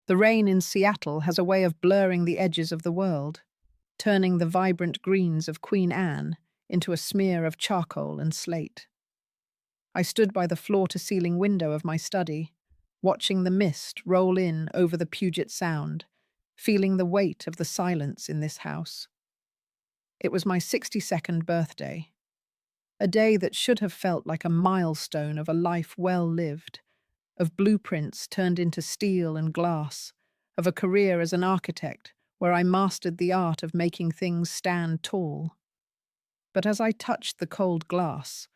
The rain in Seattle has a way of blurring the edges of the world, turning the vibrant greens of Queen Anne into a smear of charcoal and slate. I stood by the floor-to-ceiling window of my study, watching the mist roll in over the Puget Sound, feeling the weight of the silence in this house. It was my 62nd birthday, a day that should have felt like a milestone of a life well lived, of blueprints turned into steel and glass, of a career as an architect where I mastered the art of making things stand tall. But as I touched the cold glass,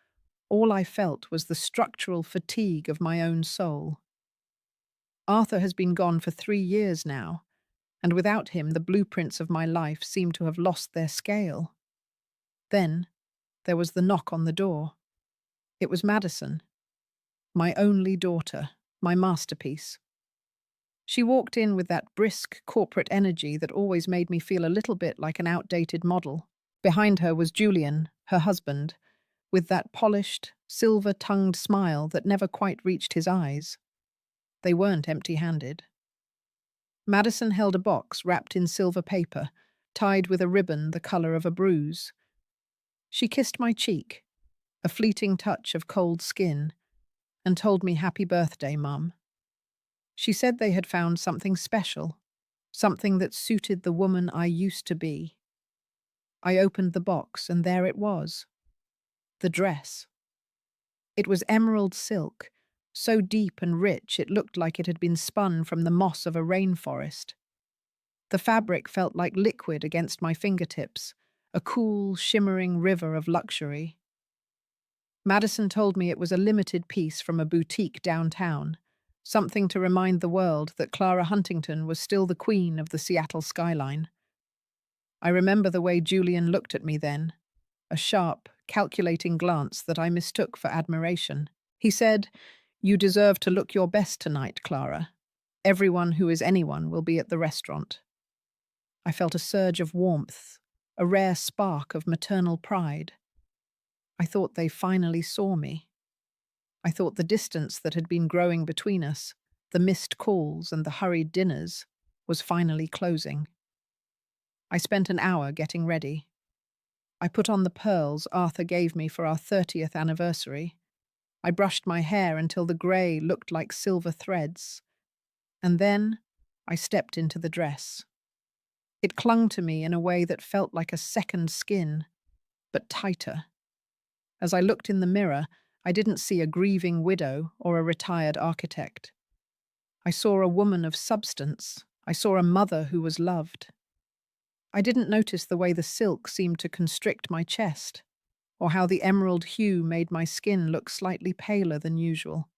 all I felt was the structural fatigue of my own soul. Arthur has been gone for 3 years now, and without him the blueprints of my life seemed to have lost their scale. Then there was the knock on the door. It was Madison, my only daughter, my masterpiece. She walked in with that brisk corporate energy that always made me feel a little bit like an outdated model. Behind her was Julian, her husband, with that polished, silver-tongued smile that never quite reached his eyes. They weren't empty-handed. Madison held a box wrapped in silver paper, tied with a ribbon the color of a bruise. She kissed my cheek, a fleeting touch of cold skin, and told me happy birthday, Mum. She said they had found something special, something that suited the woman I used to be. I opened the box, and there it was. The dress. It was emerald silk, so deep and rich it looked like it had been spun from the moss of a rainforest. The fabric felt like liquid against my fingertips, a cool, shimmering river of luxury. Madison told me it was a limited piece from a boutique downtown, something to remind the world that Clara Huntington was still the queen of the Seattle skyline. I remember the way Julian looked at me then, a sharp, calculating glance that I mistook for admiration. He said, "You deserve to look your best tonight, Clara. Everyone who is anyone will be at the restaurant." I felt a surge of warmth, a rare spark of maternal pride. I thought they finally saw me. I thought the distance that had been growing between us, the missed calls and the hurried dinners, was finally closing. I spent an hour getting ready. I put on the pearls Arthur gave me for our 30th anniversary. I brushed my hair until the grey looked like silver threads. And then I stepped into the dress. It clung to me in a way that felt like a second skin, but tighter. As I looked in the mirror, I didn't see a grieving widow or a retired architect. I saw a woman of substance. I saw a mother who was loved. I didn't notice the way the silk seemed to constrict my chest, or how the emerald hue made my skin look slightly paler than usual.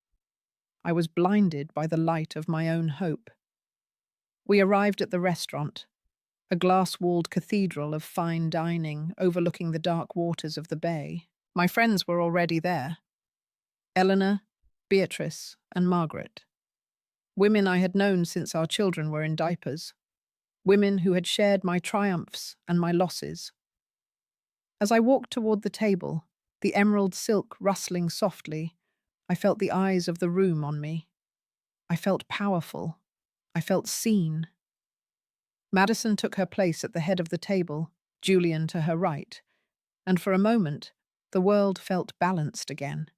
I was blinded by the light of my own hope. We arrived at the restaurant, a glass-walled cathedral of fine dining overlooking the dark waters of the bay. My friends were already there. Eleanor, Beatrice, and Margaret. Women I had known since our children were in diapers. Women who had shared my triumphs and my losses. As I walked toward the table, the emerald silk rustling softly, I felt the eyes of the room on me. I felt powerful. I felt seen. Madison took her place at the head of the table, Julian to her right, and for a moment, the world felt balanced again.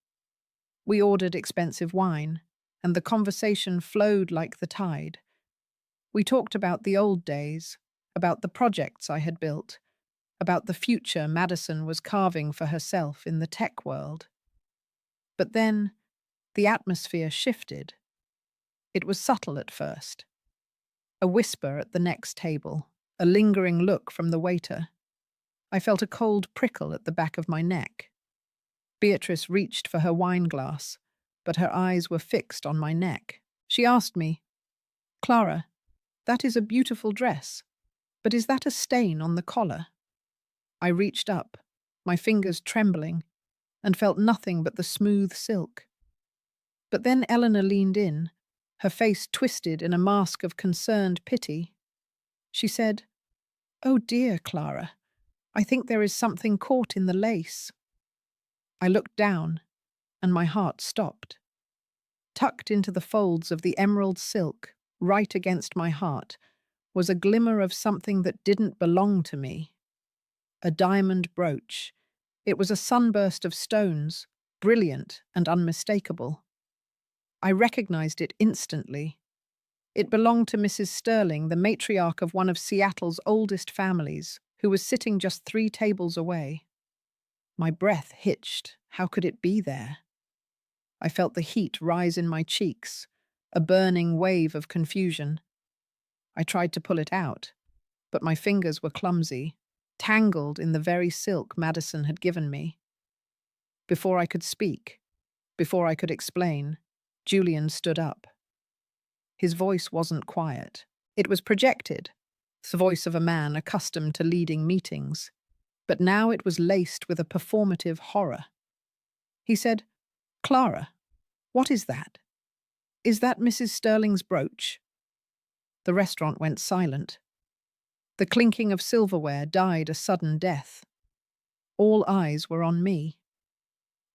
We ordered expensive wine, and the conversation flowed like the tide. We talked about the old days, about the projects I had built, about the future Madison was carving for herself in the tech world. But then, the atmosphere shifted. It was subtle at first. A whisper at the next table, a lingering look from the waiter. I felt a cold prickle at the back of my neck. Beatrice reached for her wine glass, but her eyes were fixed on my neck. She asked me, "Clara, that is a beautiful dress, but is that a stain on the collar?" I reached up, my fingers trembling, and felt nothing but the smooth silk. But then Eleanor leaned in, her face twisted in a mask of concerned pity. She said, "Oh dear, Clara, I think there is something caught in the lace." I looked down, and my heart stopped. Tucked into the folds of the emerald silk, right against my heart, was a glimmer of something that didn't belong to me. A diamond brooch. It was a sunburst of stones, brilliant and unmistakable. I recognized it instantly. It belonged to Mrs. Sterling, the matriarch of one of Seattle's oldest families, who was sitting just 3 tables away. My breath hitched. How could it be there? I felt the heat rise in my cheeks, a burning wave of confusion. I tried to pull it out, but my fingers were clumsy, tangled in the very silk Madison had given me. Before I could speak, before I could explain, Julian stood up. His voice wasn't quiet. It was projected, the voice of a man accustomed to leading meetings. But now it was laced with a performative horror. He said, "Clara, what is that? Is that Mrs. Sterling's brooch?" The restaurant went silent. The clinking of silverware died a sudden death. All eyes were on me.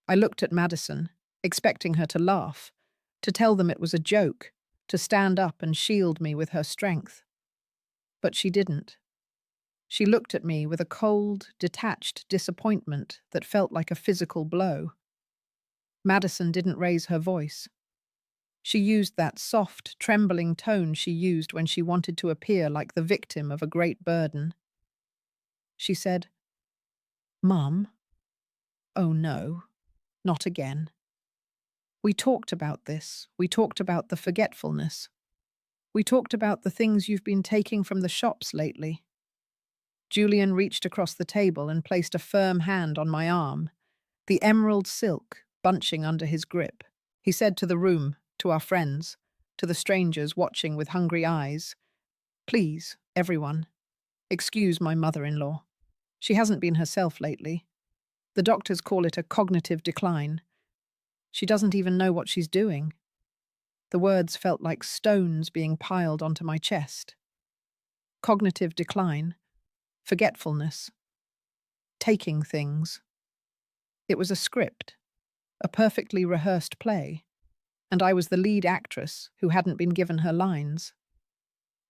I looked at Madison, expecting her to laugh, to tell them it was a joke, to stand up and shield me with her strength. But she didn't. She looked at me with a cold, detached disappointment that felt like a physical blow. Madison didn't raise her voice. She used that soft, trembling tone she used when she wanted to appear like the victim of a great burden. She said, "Mum, oh no, not again. We talked about this. We talked about the forgetfulness. We talked about the things you've been taking from the shops lately." Julian reached across the table and placed a firm hand on my arm, the emerald silk bunching under his grip. He said to the room, to our friends, to the strangers watching with hungry eyes, "Please, everyone, excuse my mother-in-law. She hasn't been herself lately. The doctors call it a cognitive decline. She doesn't even know what she's doing." The words felt like stones being piled onto my chest. Cognitive decline, forgetfulness, taking things. It was a script, a perfectly rehearsed play, and I was the lead actress who hadn't been given her lines.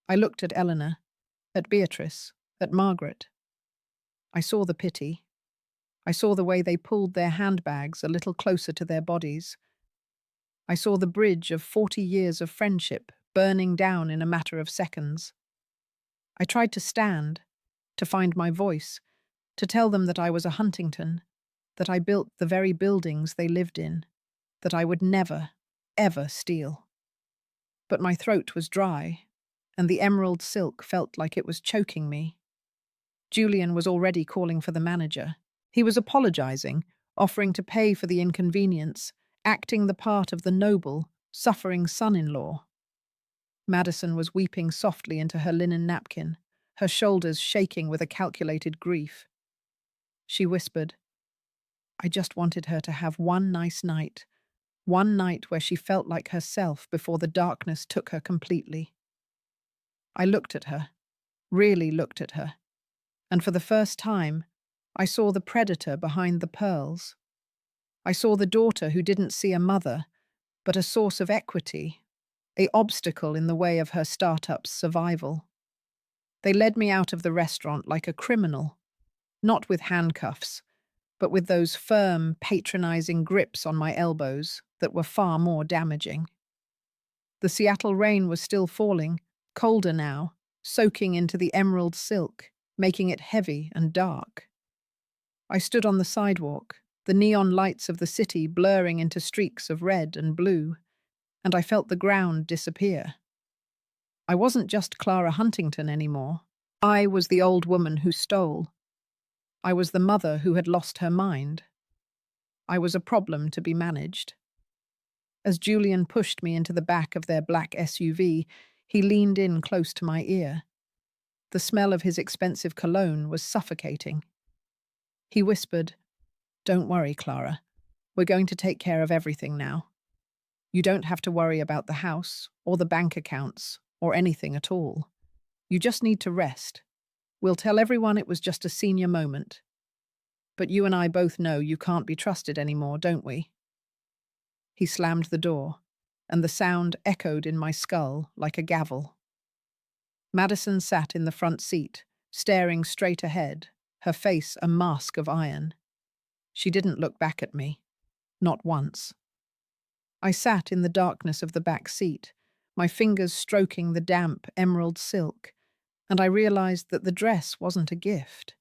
I looked at Eleanor, at Beatrice, at Margaret. I saw the pity. I saw the way they pulled their handbags a little closer to their bodies. I saw the bridge of 40 years of friendship burning down in a matter of seconds. I tried to stand, to find my voice, to tell them that I was a Huntington, that I built the very buildings they lived in, that I would never, ever steal. But my throat was dry, and the emerald silk felt like it was choking me. Julian was already calling for the manager. He was apologizing, offering to pay for the inconvenience, acting the part of the noble, suffering son-in-law. Madison was weeping softly into her linen napkin, her shoulders shaking with a calculated grief. She whispered, "I just wanted her to have one nice night, one night where she felt like herself before the darkness took her completely." I looked at her, really looked at her, and for the first time, I saw the predator behind the pearls. I saw the daughter who didn't see a mother, but a source of equity, an obstacle in the way of her startup's survival. They led me out of the restaurant like a criminal, not with handcuffs, but with those firm, patronizing grips on my elbows that were far more damaging. The Seattle rain was still falling, colder now, soaking into the emerald silk, making it heavy and dark. I stood on the sidewalk, the neon lights of the city blurring into streaks of red and blue, and I felt the ground disappear. I wasn't just Clara Huntington anymore. I was the old woman who stole. I was the mother who had lost her mind. I was a problem to be managed. As Julian pushed me into the back of their black SUV, he leaned in close to my ear. The smell of his expensive cologne was suffocating. He whispered, "Don't worry, Clara. We're going to take care of everything now. You don't have to worry about the house, or the bank accounts, or anything at all. You just need to rest. We'll tell everyone it was just a senior moment. But you and I both know you can't be trusted anymore, don't we?" He slammed the door, and the sound echoed in my skull like a gavel. Madison sat in the front seat, staring straight ahead, her face a mask of iron. She didn't look back at me, not once. I sat in the darkness of the back seat, my fingers stroking the damp emerald silk, and I realized that the dress wasn't a gift.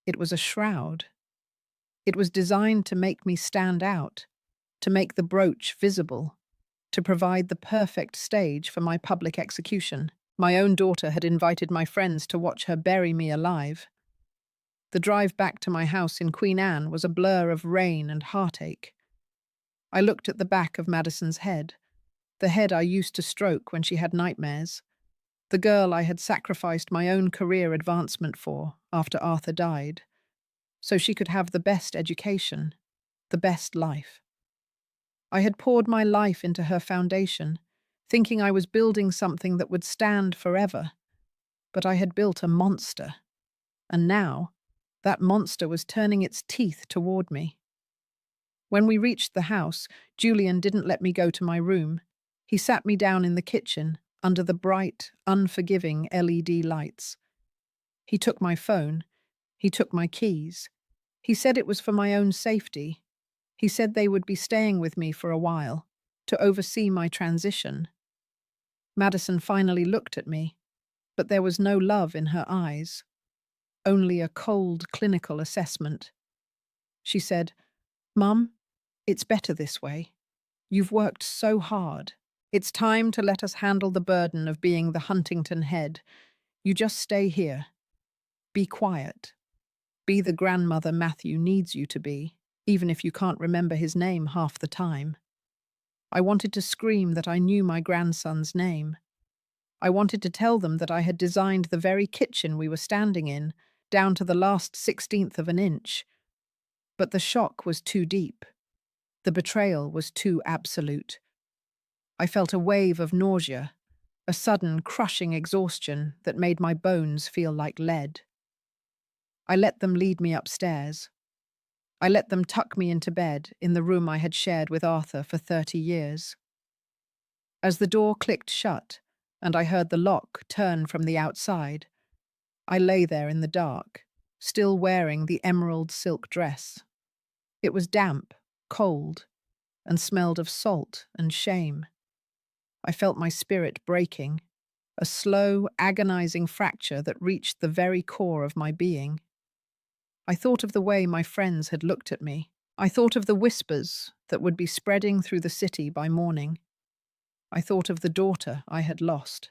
It was a shroud. It was designed to make me stand out, to make the brooch visible, to provide the perfect stage for my public execution. My own daughter had invited my friends to watch her bury me alive. The drive back to my house in Queen Anne was a blur of rain and heartache. I looked at the back of Madison's head, the head I used to stroke when she had nightmares, the girl I had sacrificed my own career advancement for after Arthur died, so she could have the best education, the best life. I had poured my life into her foundation, thinking I was building something that would stand forever, but I had built a monster, and now that monster was turning its teeth toward me. When we reached the house, Julian didn't let me go to my room. He sat me down in the kitchen, under the bright, unforgiving LED lights. He took my phone. He took my keys. He said it was for my own safety. He said they would be staying with me for a while, to oversee my transition. Madison finally looked at me, but there was no love in her eyes, only a cold clinical assessment. She said, "Mum, it's better this way. You've worked so hard. It's time to let us handle the burden of being the Huntington head. You just stay here. Be quiet. Be the grandmother Matthew needs you to be, even if you can't remember his name half the time." I wanted to scream that I knew my grandson's name. I wanted to tell them that I had designed the very kitchen we were standing in, down to the last 16th of an inch. But the shock was too deep. The betrayal was too absolute. I felt a wave of nausea, a sudden crushing exhaustion that made my bones feel like lead. I let them lead me upstairs. I let them tuck me into bed in the room I had shared with Arthur for 30 years. As the door clicked shut, and I heard the lock turn from the outside, I lay there in the dark, still wearing the emerald silk dress. It was damp, cold, and smelled of salt and shame. I felt my spirit breaking, a slow, agonizing fracture that reached the very core of my being. I thought of the way my friends had looked at me. I thought of the whispers that would be spreading through the city by morning. I thought of the daughter I had lost.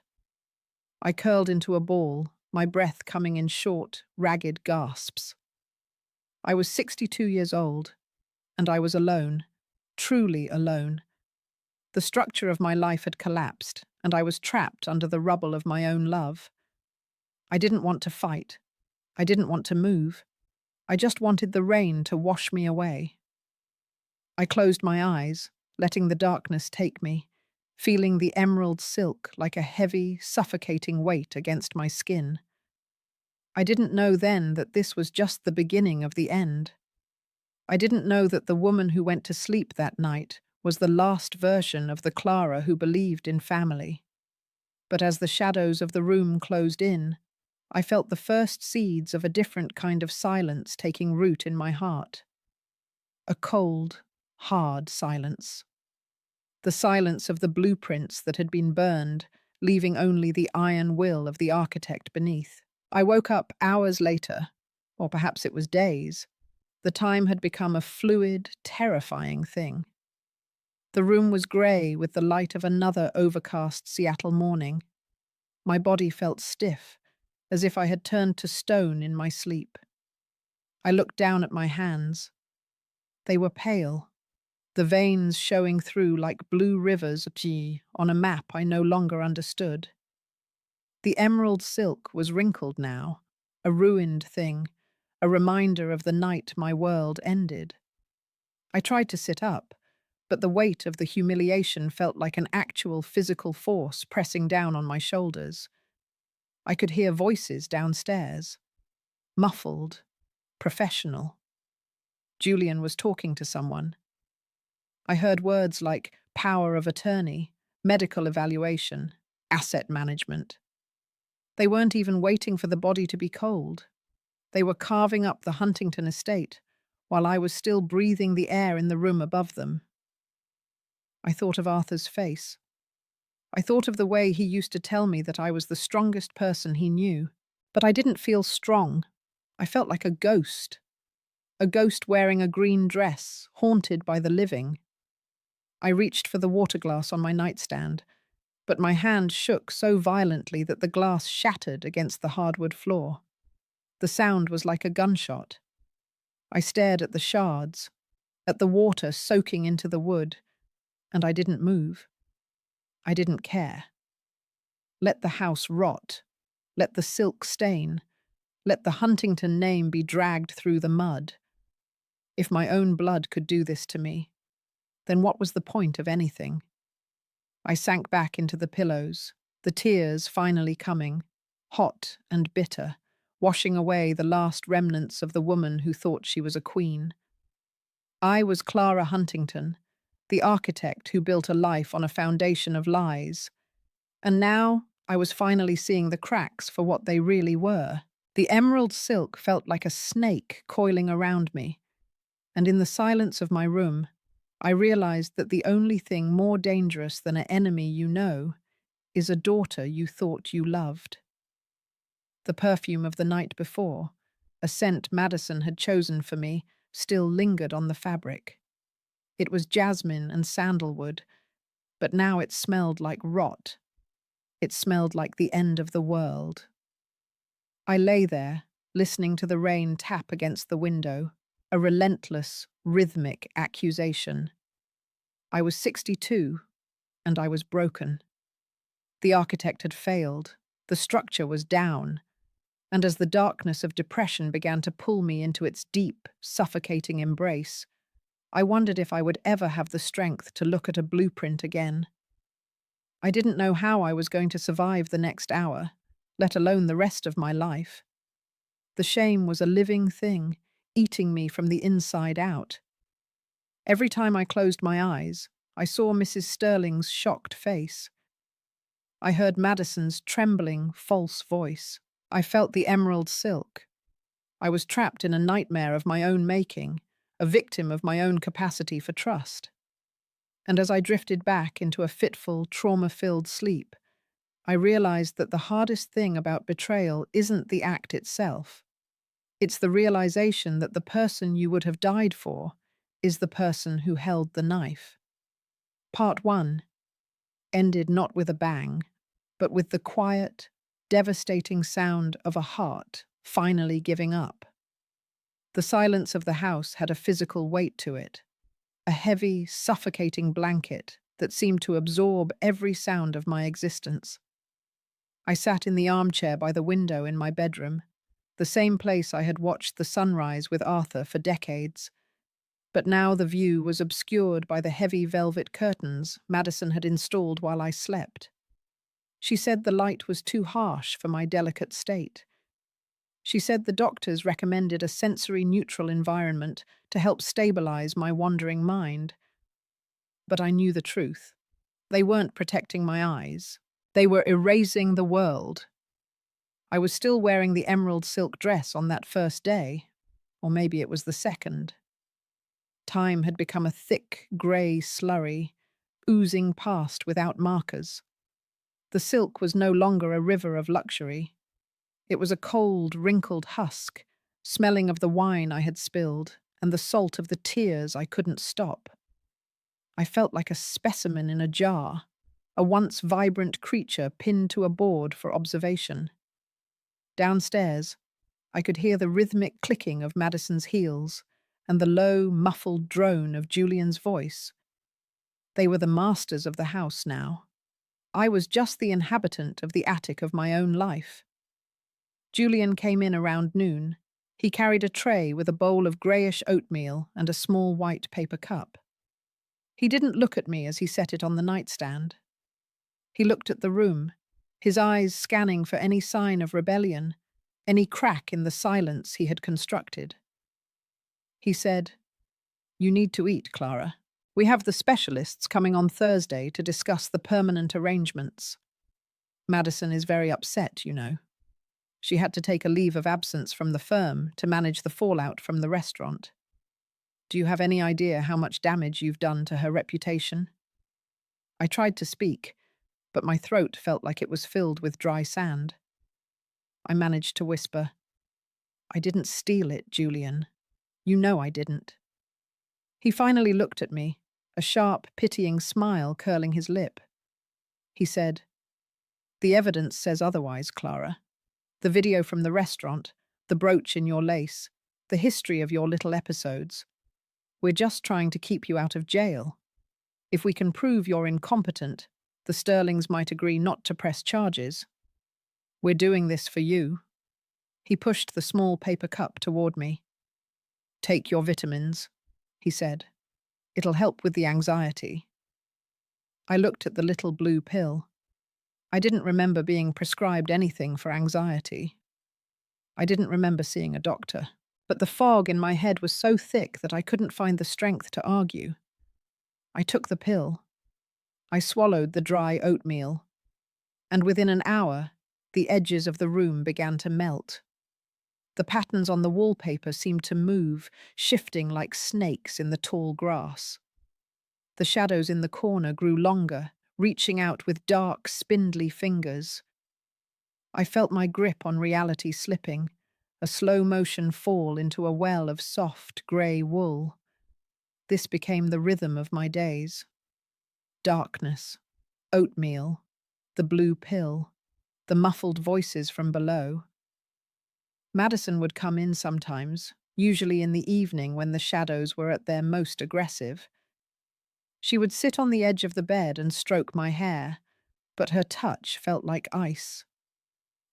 I curled into a ball, my breath coming in short, ragged gasps. I was 62 years old, and I was alone, truly alone. The structure of my life had collapsed, and I was trapped under the rubble of my own love. I didn't want to fight. I didn't want to move. I just wanted the rain to wash me away. I closed my eyes, letting the darkness take me, feeling the emerald silk like a heavy, suffocating weight against my skin. I didn't know then that this was just the beginning of the end. I didn't know that the woman who went to sleep that night was the last version of the Clara who believed in family. But as the shadows of the room closed in, I felt the first seeds of a different kind of silence taking root in my heart. A cold, hard silence. The silence of the blueprints that had been burned, leaving only the iron will of the architect beneath. I woke up hours later, or perhaps it was days. The time had become a fluid, terrifying thing. The room was grey with the light of another overcast Seattle morning. My body felt stiff, as if I had turned to stone in my sleep. I looked down at my hands. They were pale, the veins showing through like blue rivers on a map I no longer understood. The emerald silk was wrinkled now, a ruined thing, a reminder of the night my world ended. I tried to sit up, but the weight of the humiliation felt like an actual physical force pressing down on my shoulders. I could hear voices downstairs, muffled, professional. Julian was talking to someone. I heard words like power of attorney, medical evaluation, asset management. They weren't even waiting for the body to be cold. They were carving up the Huntington estate while I was still breathing the air in the room above them. I thought of Arthur's face. I thought of the way he used to tell me that I was the strongest person he knew. But I didn't feel strong. I felt like a ghost wearing a green dress, haunted by the living. I reached for the water glass on my nightstand, but my hand shook so violently that the glass shattered against the hardwood floor. The sound was like a gunshot. I stared at the shards, at the water soaking into the wood, and I didn't move. I didn't care. Let the house rot. Let the silk stain. Let the Huntington name be dragged through the mud. If my own blood could do this to me, then what was the point of anything? I sank back into the pillows, the tears finally coming, hot and bitter, washing away the last remnants of the woman who thought she was a queen. I was Clara Huntington, the architect who built a life on a foundation of lies. And now I was finally seeing the cracks for what they really were. The emerald silk felt like a snake coiling around me, and in the silence of my room, I realized that the only thing more dangerous than an enemy you know is a daughter you thought you loved. The perfume of the night before, a scent Madison had chosen for me, still lingered on the fabric. It was jasmine and sandalwood, but now it smelled like rot. It smelled like the end of the world. I lay there, listening to the rain tap against the window, a relentless, rhythmic accusation. I was 62, and I was broken. The architect had failed, the structure was down, and as the darkness of depression began to pull me into its deep, suffocating embrace, I wondered if I would ever have the strength to look at a blueprint again. I didn't know how I was going to survive the next hour, let alone the rest of my life. The shame was a living thing, eating me from the inside out. Every time I closed my eyes, I saw Mrs. Sterling's shocked face. I heard Madison's trembling, false voice. I felt the emerald silk. I was trapped in a nightmare of my own making, a victim of my own capacity for trust. And as I drifted back into a fitful, trauma-filled sleep, I realized that the hardest thing about betrayal isn't the act itself. It's the realization that the person you would have died for is the person who held the knife. Part 1 ended not with a bang, but with the quiet, devastating sound of a heart finally giving up. The silence of the house had a physical weight to it, a heavy, suffocating blanket that seemed to absorb every sound of my existence. I sat in the armchair by the window in my bedroom, the same place I had watched the sunrise with Arthur for decades. But now the view was obscured by the heavy velvet curtains Madison had installed while I slept. She said the light was too harsh for my delicate state. She said the doctors recommended a sensory-neutral environment to help stabilize my wandering mind. But I knew the truth. They weren't protecting my eyes. They were erasing the world. I was still wearing the emerald silk dress on that first day, or maybe it was the second. Time had become a thick, grey slurry, oozing past without markers. The silk was no longer a river of luxury. It was a cold, wrinkled husk, smelling of the wine I had spilled and the salt of the tears I couldn't stop. I felt like a specimen in a jar, a once vibrant creature pinned to a board for observation. Downstairs, I could hear the rhythmic clicking of Madison's heels and the low, muffled drone of Julian's voice. They were the masters of the house now. I was just the inhabitant of the attic of my own life. Julian came in around noon. He carried a tray with a bowl of greyish oatmeal and a small white paper cup. He didn't look at me as he set it on the nightstand. He looked at the room, his eyes scanning for any sign of rebellion, any crack in the silence he had constructed. He said, "You need to eat, Clara. We have the specialists coming on Thursday to discuss the permanent arrangements. Madison is very upset, you know. She had to take a leave of absence from the firm to manage the fallout from the restaurant. Do you have any idea how much damage you've done to her reputation? I tried to speak, but my throat felt like it was filled with dry sand. I managed to whisper, "I didn't steal it, Julian. You know I didn't." He finally looked at me, a sharp, pitying smile curling his lip. He said, "The evidence says otherwise, Clara. The video from the restaurant, the brooch in your lace, the history of your little episodes. We're just trying to keep you out of jail. If we can prove you're incompetent, the Sterlings might agree not to press charges. We're doing this for you." He pushed the small paper cup toward me. "Take your vitamins," he said. "It'll help with the anxiety." I looked at the little blue pill. I didn't remember being prescribed anything for anxiety. I didn't remember seeing a doctor, but the fog in my head was so thick that I couldn't find the strength to argue. I took the pill. I swallowed the dry oatmeal, and within an hour, the edges of the room began to melt. The patterns on the wallpaper seemed to move, shifting like snakes in the tall grass. The shadows in the corner grew longer, reaching out with dark, spindly fingers. I felt my grip on reality slipping, a slow-motion fall into a well of soft, grey wool. This became the rhythm of my days. Darkness, oatmeal, the blue pill, the muffled voices from below. Madison would come in sometimes, usually in the evening when the shadows were at their most aggressive. She would sit on the edge of the bed and stroke my hair, but her touch felt like ice.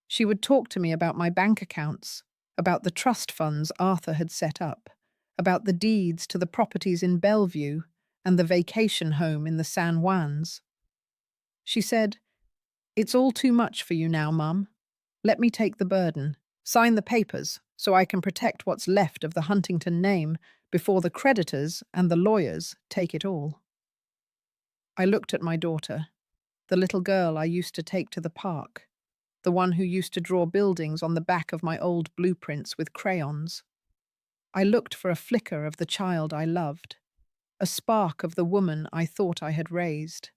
She would talk to me about my bank accounts, about the trust funds Arthur had set up, about the deeds to the properties in Bellevue and the vacation home in the San Juans. She said, "It's all too much for you now, Mum. Let me take the burden. Sign the papers so I can protect what's left of the Huntington name before the creditors and the lawyers take it all." I looked at my daughter, the little girl I used to take to the park, the one who used to draw buildings on the back of my old blueprints with crayons. I looked for a flicker of the child I loved, a spark of the woman I thought I had raised.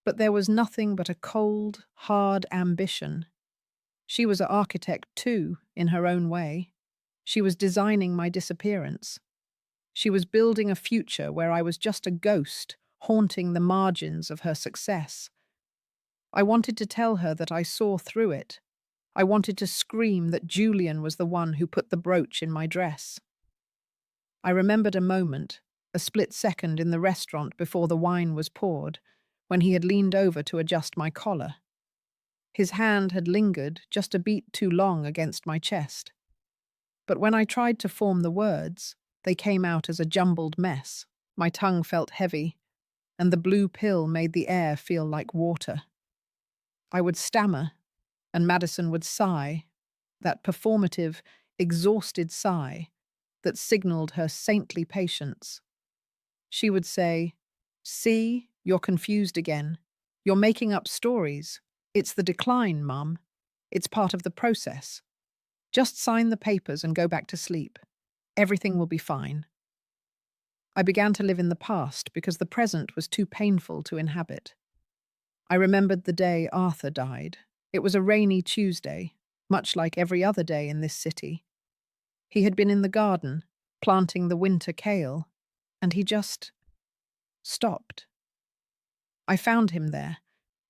But there was nothing but a cold, hard ambition. She was an architect too, in her own way. She was designing my disappearance. She was building a future where I was just a ghost, haunting the margins of her success. I wanted to tell her that I saw through it. I wanted to scream that Julian was the one who put the brooch in my dress. I remembered a moment, a split second in the restaurant before the wine was poured, when he had leaned over to adjust my collar. His hand had lingered just a beat too long against my chest. But when I tried to form the words, they came out as a jumbled mess. My tongue felt heavy, and the blue pill made the air feel like water. I would stammer, and Madison would sigh, that performative, exhausted sigh that signaled her saintly patience. She would say, "See, you're confused again. You're making up stories. It's the decline, Mum. It's part of the process. Just sign the papers and go back to sleep. Everything will be fine." I began to live in the past because the present was too painful to inhabit. I remembered the day Arthur died. It was a rainy Tuesday, much like every other day in this city. He had been in the garden, planting the winter kale, and he just stopped. I found him there,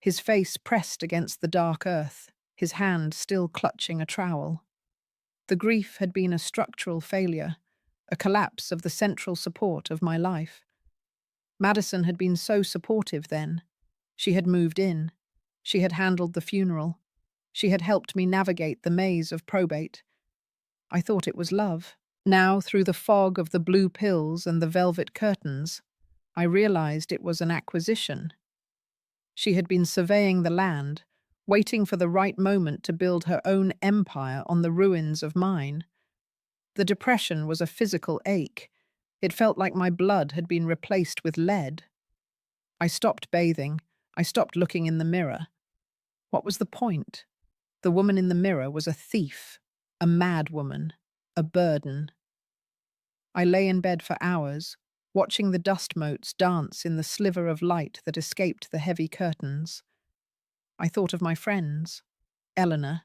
his face pressed against the dark earth, his hand still clutching a trowel. The grief had been a structural failure, a collapse of the central support of my life. Madison had been so supportive then. She had moved in. She had handled the funeral. She had helped me navigate the maze of probate. I thought it was love. Now, through the fog of the blue pills and the velvet curtains, I realized it was an acquisition. She had been surveying the land, waiting for the right moment to build her own empire on the ruins of mine. The depression was a physical ache, It felt like my blood had been replaced with lead. I stopped bathing. I stopped looking in the mirror. What was the point? The woman in the mirror was a thief, a mad woman, a burden. I lay in bed for hours, watching the dust motes dance in the sliver of light that escaped the heavy curtains. I thought of my friends, Eleanor,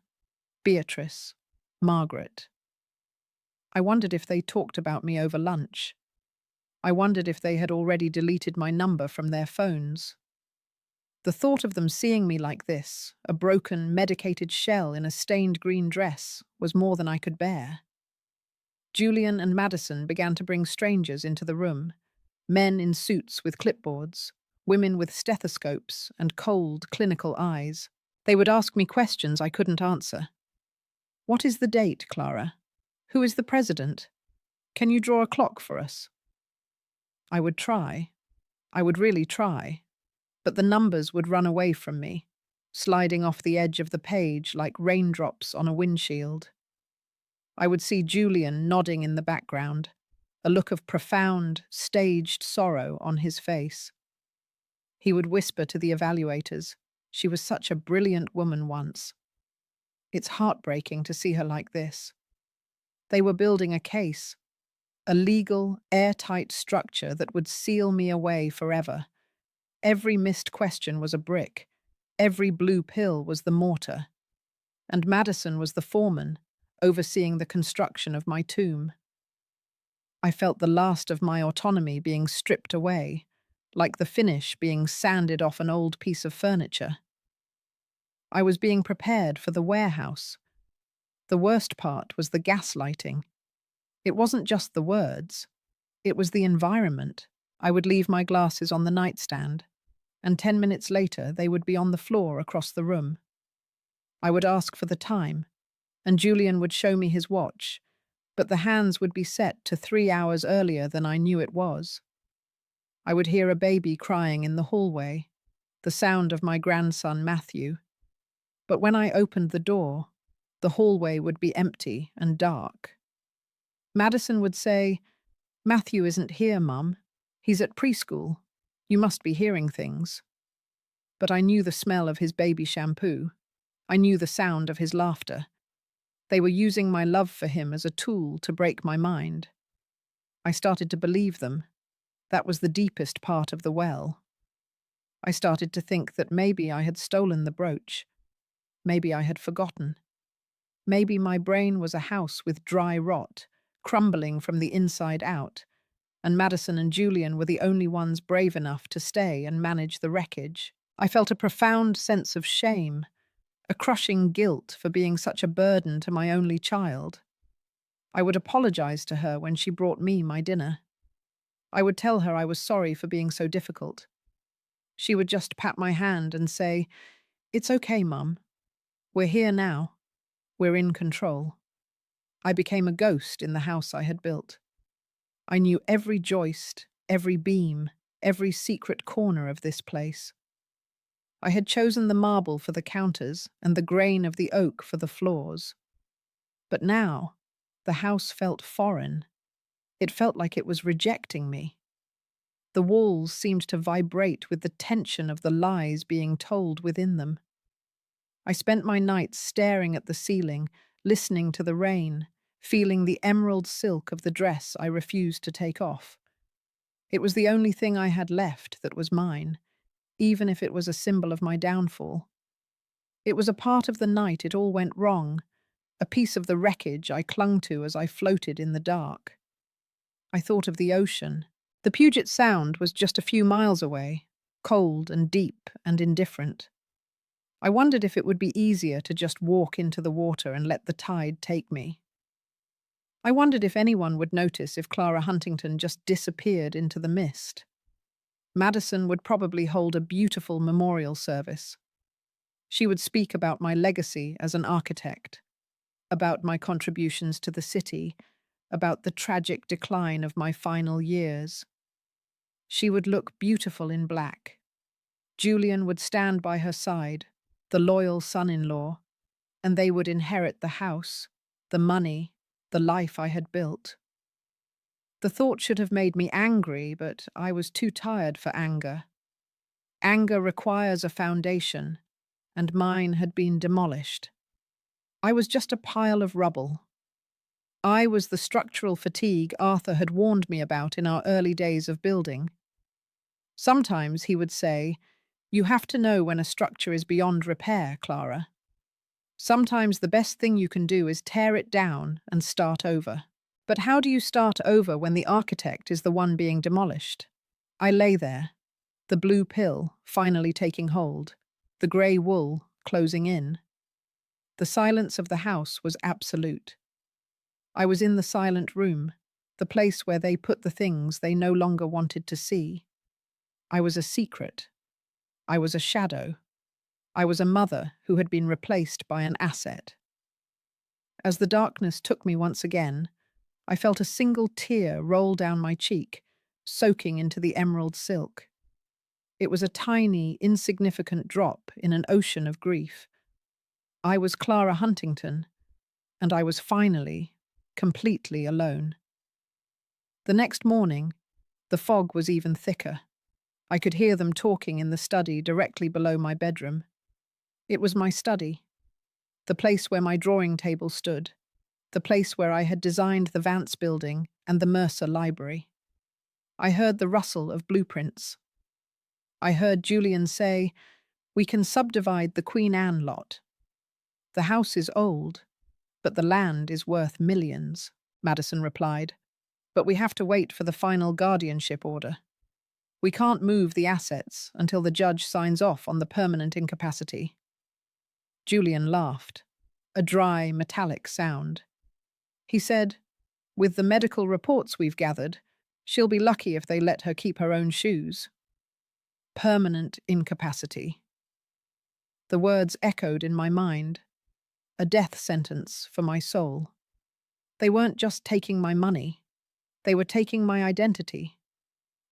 Beatrice, Margaret. I wondered if they talked about me over lunch. I wondered if they had already deleted my number from their phones. The thought of them seeing me like this, a broken, medicated shell in a stained green dress, was more than I could bear. Julian and Madison began to bring strangers into the room, men in suits with clipboards, women with stethoscopes and cold, clinical eyes. They would ask me questions I couldn't answer. What is the date, Clara? Who is the president? Can you draw a clock for us? I would try. I would really try. But the numbers would run away from me, sliding off the edge of the page like raindrops on a windshield. I would see Julian nodding in the background, a look of profound, staged sorrow on his face. He would whisper to the evaluators, "She was such a brilliant woman once. It's heartbreaking to see her like this." They were building a case, a legal, airtight structure that would seal me away forever. Every missed question was a brick. Every blue pill was the mortar. And Madison was the foreman, overseeing the construction of my tomb. I felt the last of my autonomy being stripped away, like the finish being sanded off an old piece of furniture. I was being prepared for the warehouse. The worst part was the gaslighting. It wasn't just the words. It was the environment. I would leave my glasses on the nightstand, and 10 minutes later they would be on the floor across the room. I would ask for the time, and Julian would show me his watch, but the hands would be set to 3 hours earlier than I knew it was. I would hear a baby crying in the hallway, the sound of my grandson Matthew. But when I opened the door, the hallway would be empty and dark. Madison would say, "Matthew isn't here, Mum. He's at preschool. You must be hearing things." But I knew the smell of his baby shampoo. I knew the sound of his laughter. They were using my love for him as a tool to break my mind. I started to believe them. That was the deepest part of the well. I started to think that maybe I had stolen the brooch. Maybe I had forgotten. Maybe my brain was a house with dry rot, crumbling from the inside out, and Madison and Julian were the only ones brave enough to stay and manage the wreckage. I felt a profound sense of shame, a crushing guilt for being such a burden to my only child. I would apologize to her when she brought me my dinner. I would tell her I was sorry for being so difficult. She would just pat my hand and say, "It's okay, Mum. We're here now. We're in control." I became a ghost in the house I had built. I knew every joist, every beam, every secret corner of this place. I had chosen the marble for the counters and the grain of the oak for the floors. But now, the house felt foreign. It felt like it was rejecting me. The walls seemed to vibrate with the tension of the lies being told within them. I spent my nights staring at the ceiling, listening to the rain, feeling the emerald silk of the dress I refused to take off. It was the only thing I had left that was mine, even if it was a symbol of my downfall. It was a part of the night it all went wrong, a piece of the wreckage I clung to as I floated in the dark. I thought of the ocean. The Puget Sound was just a few miles away, cold and deep and indifferent. I wondered if it would be easier to just walk into the water and let the tide take me. I wondered if anyone would notice if Clara Huntington just disappeared into the mist. Madison would probably hold a beautiful memorial service. She would speak about my legacy as an architect, about my contributions to the city, about the tragic decline of my final years. She would look beautiful in black. Julian would stand by her side, the loyal son-in-law, and they would inherit the house, the money, the life I had built. The thought should have made me angry, but I was too tired for anger. Anger requires a foundation, and mine had been demolished. I was just a pile of rubble. I was the structural fatigue Arthur had warned me about in our early days of building. Sometimes he would say, "You have to know when a structure is beyond repair, Clara. Sometimes the best thing you can do is tear it down and start over." But how do you start over when the architect is the one being demolished? I lay there, the blue pill finally taking hold, the grey wool closing in. The silence of the house was absolute. I was in the silent room, the place where they put the things they no longer wanted to see. I was a secret. I was a shadow. I was a mother who had been replaced by an asset. As the darkness took me once again, I felt a single tear roll down my cheek, soaking into the emerald silk. It was a tiny, insignificant drop in an ocean of grief. I was Clara Huntington, and I was finally, completely alone. The next morning, the fog was even thicker. I could hear them talking in the study directly below my bedroom. It was my study, the place where my drawing table stood, the place where I had designed the Vance building and the Mercer Library. I heard the rustle of blueprints. I heard Julian say, "We can subdivide the Queen Anne lot. The house is old, but the land is worth millions," Madison replied. "But we have to wait for the final guardianship order. We can't move the assets until the judge signs off on the permanent incapacity." Julian laughed, a dry, metallic sound. He said, "With the medical reports we've gathered, she'll be lucky if they let her keep her own shoes." Permanent incapacity. The words echoed in my mind, a death sentence for my soul. They weren't just taking my money, they were taking my identity.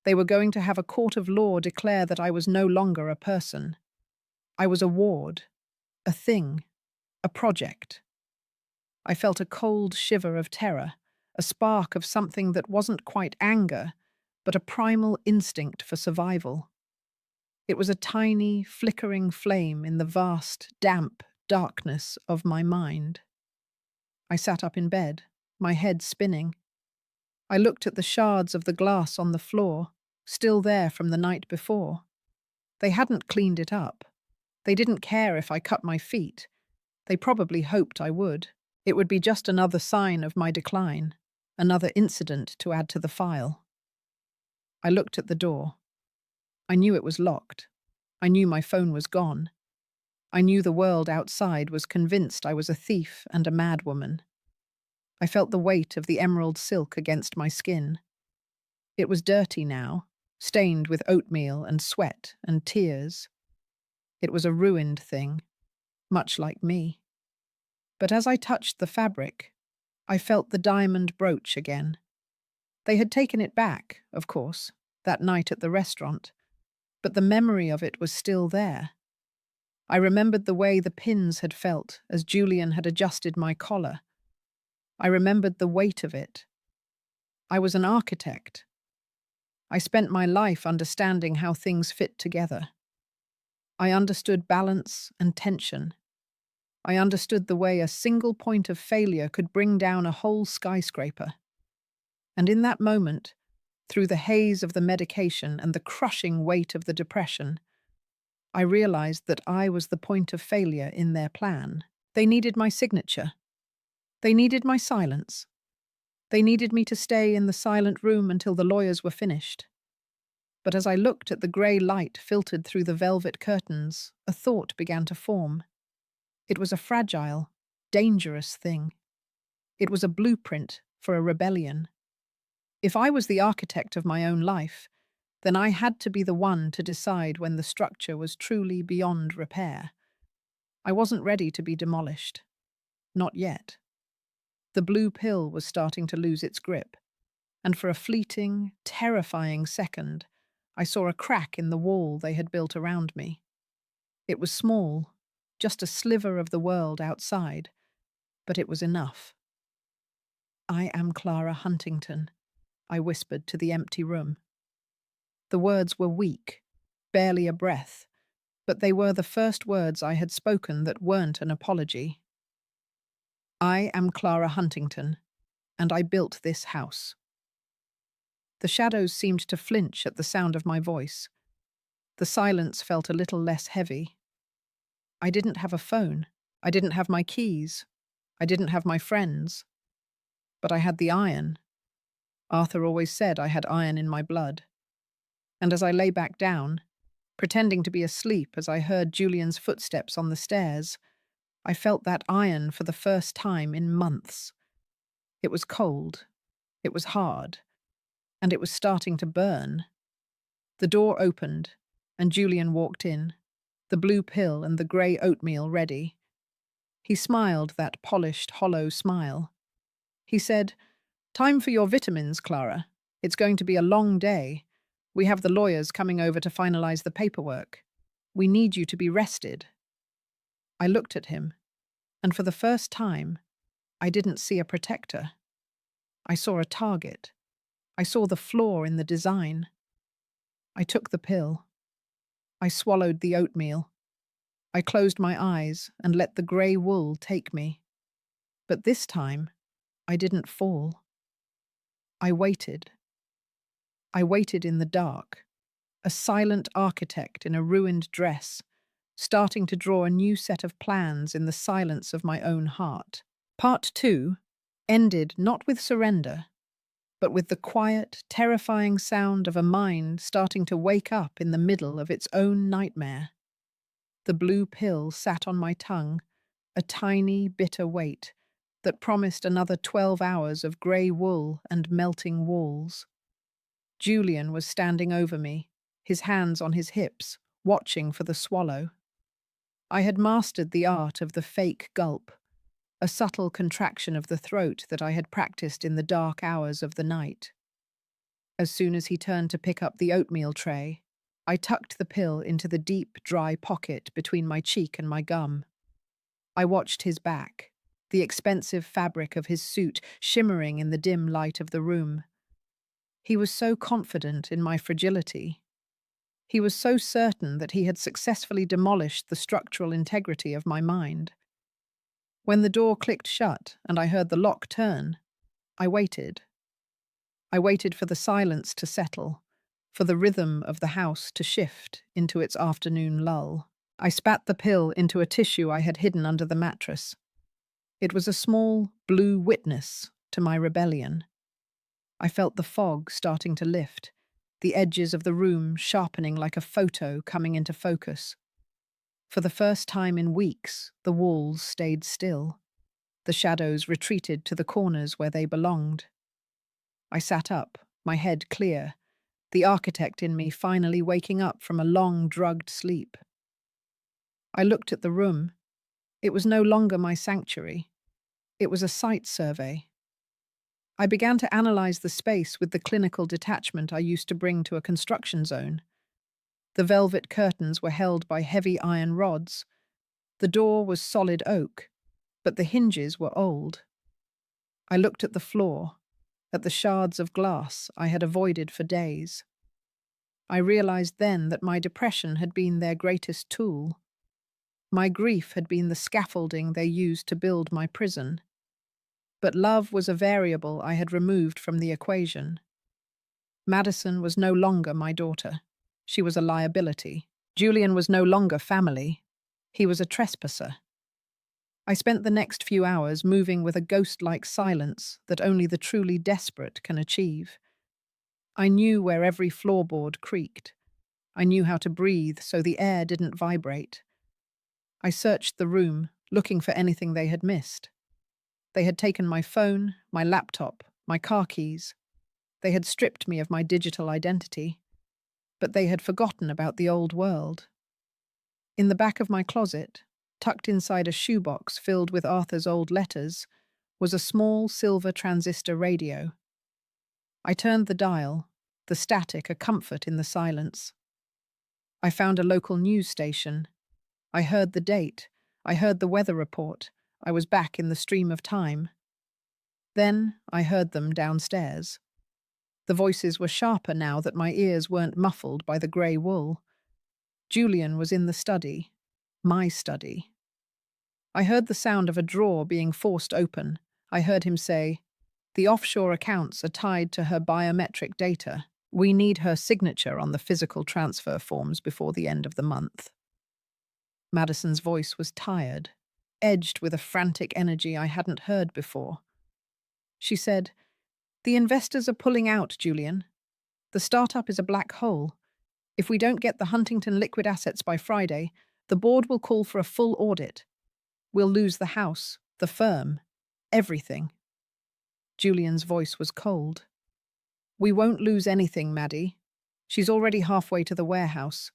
They were going to have a court of law declare that I was no longer a person. I was a ward, a thing, a project. I felt a cold shiver of terror, a spark of something that wasn't quite anger, but a primal instinct for survival. It was a tiny, flickering flame in the vast, damp darkness of my mind. I sat up in bed, my head spinning. I looked at the shards of the glass on the floor, still there from the night before. They hadn't cleaned it up. They didn't care if I cut my feet. They probably hoped I would. It would be just another sign of my decline, another incident to add to the file. I looked at the door. I knew it was locked. I knew my phone was gone. I knew the world outside was convinced I was a thief and a madwoman. I felt the weight of the emerald silk against my skin. It was dirty now, stained with oatmeal and sweat and tears. It was a ruined thing, much like me. But as I touched the fabric, I felt the diamond brooch again. They had taken it back, of course, that night at the restaurant, but the memory of it was still there. I remembered the way the pins had felt as Julian had adjusted my collar. I remembered the weight of it. I was an architect. I spent my life understanding how things fit together. I understood balance and tension. I understood the way a single point of failure could bring down a whole skyscraper. And in that moment, through the haze of the medication and the crushing weight of the depression, I realized that I was the point of failure in their plan. They needed my signature. They needed my silence. They needed me to stay in the silent room until the lawyers were finished. But as I looked at the grey light filtered through the velvet curtains, a thought began to form. It was a fragile, dangerous thing. It was a blueprint for a rebellion. If I was the architect of my own life, then I had to be the one to decide when the structure was truly beyond repair. I wasn't ready to be demolished. Not yet. The blue pill was starting to lose its grip, and for a fleeting, terrifying second, I saw a crack in the wall they had built around me. It was small, just a sliver of the world outside, but it was enough. I am Clara Huntington. I whispered to the empty room. The words were weak, barely a breath, but they were the first words I had spoken that weren't an apology. I am Clara Huntington, and I built this house. The shadows seemed to flinch at the sound of my voice. The silence felt a little less heavy. I didn't have a phone. I didn't have my keys. I didn't have my friends. But I had the iron. Arthur always said I had iron in my blood. And as I lay back down, pretending to be asleep as I heard Julian's footsteps on the stairs, I felt that iron for the first time in months. It was cold. It was hard. And it was starting to burn. The door opened, and Julian walked in, the blue pill and the grey oatmeal ready. He smiled that polished, hollow smile. He said, "Time for your vitamins, Clara. It's going to be a long day. We have the lawyers coming over to finalize the paperwork. We need you to be rested." I looked at him, and for the first time, I didn't see a protector. I saw a target. I saw the flaw in the design. I took the pill. I swallowed the oatmeal. I closed my eyes and let the grey wool take me. But this time, I didn't fall. I waited. I waited in the dark, a silent architect in a ruined dress, starting to draw a new set of plans in the silence of my own heart. Part 2 ended not with surrender, but with the quiet, terrifying sound of a mind starting to wake up in the middle of its own nightmare. The blue pill sat on my tongue, a tiny, bitter weight that promised another 12 hours of grey wool and melting walls. Julian was standing over me, his hands on his hips, watching for the swallow. I had mastered the art of the fake gulp, a subtle contraction of the throat that I had practiced in the dark hours of the night. As soon as he turned to pick up the oatmeal tray, I tucked the pill into the deep, dry pocket between my cheek and my gum. I watched his back, the expensive fabric of his suit shimmering in the dim light of the room. He was so confident in my fragility. He was so certain that he had successfully demolished the structural integrity of my mind. When the door clicked shut and I heard the lock turn, I waited. I waited for the silence to settle, for the rhythm of the house to shift into its afternoon lull. I spat the pill into a tissue I had hidden under the mattress. It was a small, blue witness to my rebellion. I felt the fog starting to lift, the edges of the room sharpening like a photo coming into focus. For the first time in weeks, the walls stayed still. The shadows retreated to the corners where they belonged. I sat up, my head clear, the architect in me finally waking up from a long, drugged sleep. I looked at the room. It was no longer my sanctuary. It was a site survey. I began to analyze the space with the clinical detachment I used to bring to a construction zone. The velvet curtains were held by heavy iron rods. The door was solid oak, but the hinges were old. I looked at the floor, at the shards of glass I had avoided for days. I realized then that my depression had been their greatest tool. My grief had been the scaffolding they used to build my prison. But love was a variable I had removed from the equation. Madison was no longer my daughter. She was a liability. Julian was no longer family. He was a trespasser. I spent the next few hours moving with a ghost-like silence that only the truly desperate can achieve. I knew where every floorboard creaked. I knew how to breathe so the air didn't vibrate. I searched the room, looking for anything they had missed. They had taken my phone, my laptop, my car keys. They had stripped me of my digital identity. But they had forgotten about the old world. In the back of my closet, tucked inside a shoebox filled with Arthur's old letters, was a small silver transistor radio. I turned the dial, the static a comfort in the silence. I found a local news station. I heard the date. I heard the weather report. I was back in the stream of time. Then I heard them downstairs. The voices were sharper now that my ears weren't muffled by the grey wool. Julian was in the study. My study. I heard the sound of a drawer being forced open. I heard him say, "The offshore accounts are tied to her biometric data. We need her signature on the physical transfer forms before the end of the month." Madison's voice was tired, edged with a frantic energy I hadn't heard before. She said, "The investors are pulling out, Julian. The startup is a black hole. If we don't get the Huntington liquid assets by Friday, the board will call for a full audit. We'll lose the house, the firm, everything." Julian's voice was cold. "We won't lose anything, Maddie. She's already halfway to the warehouse.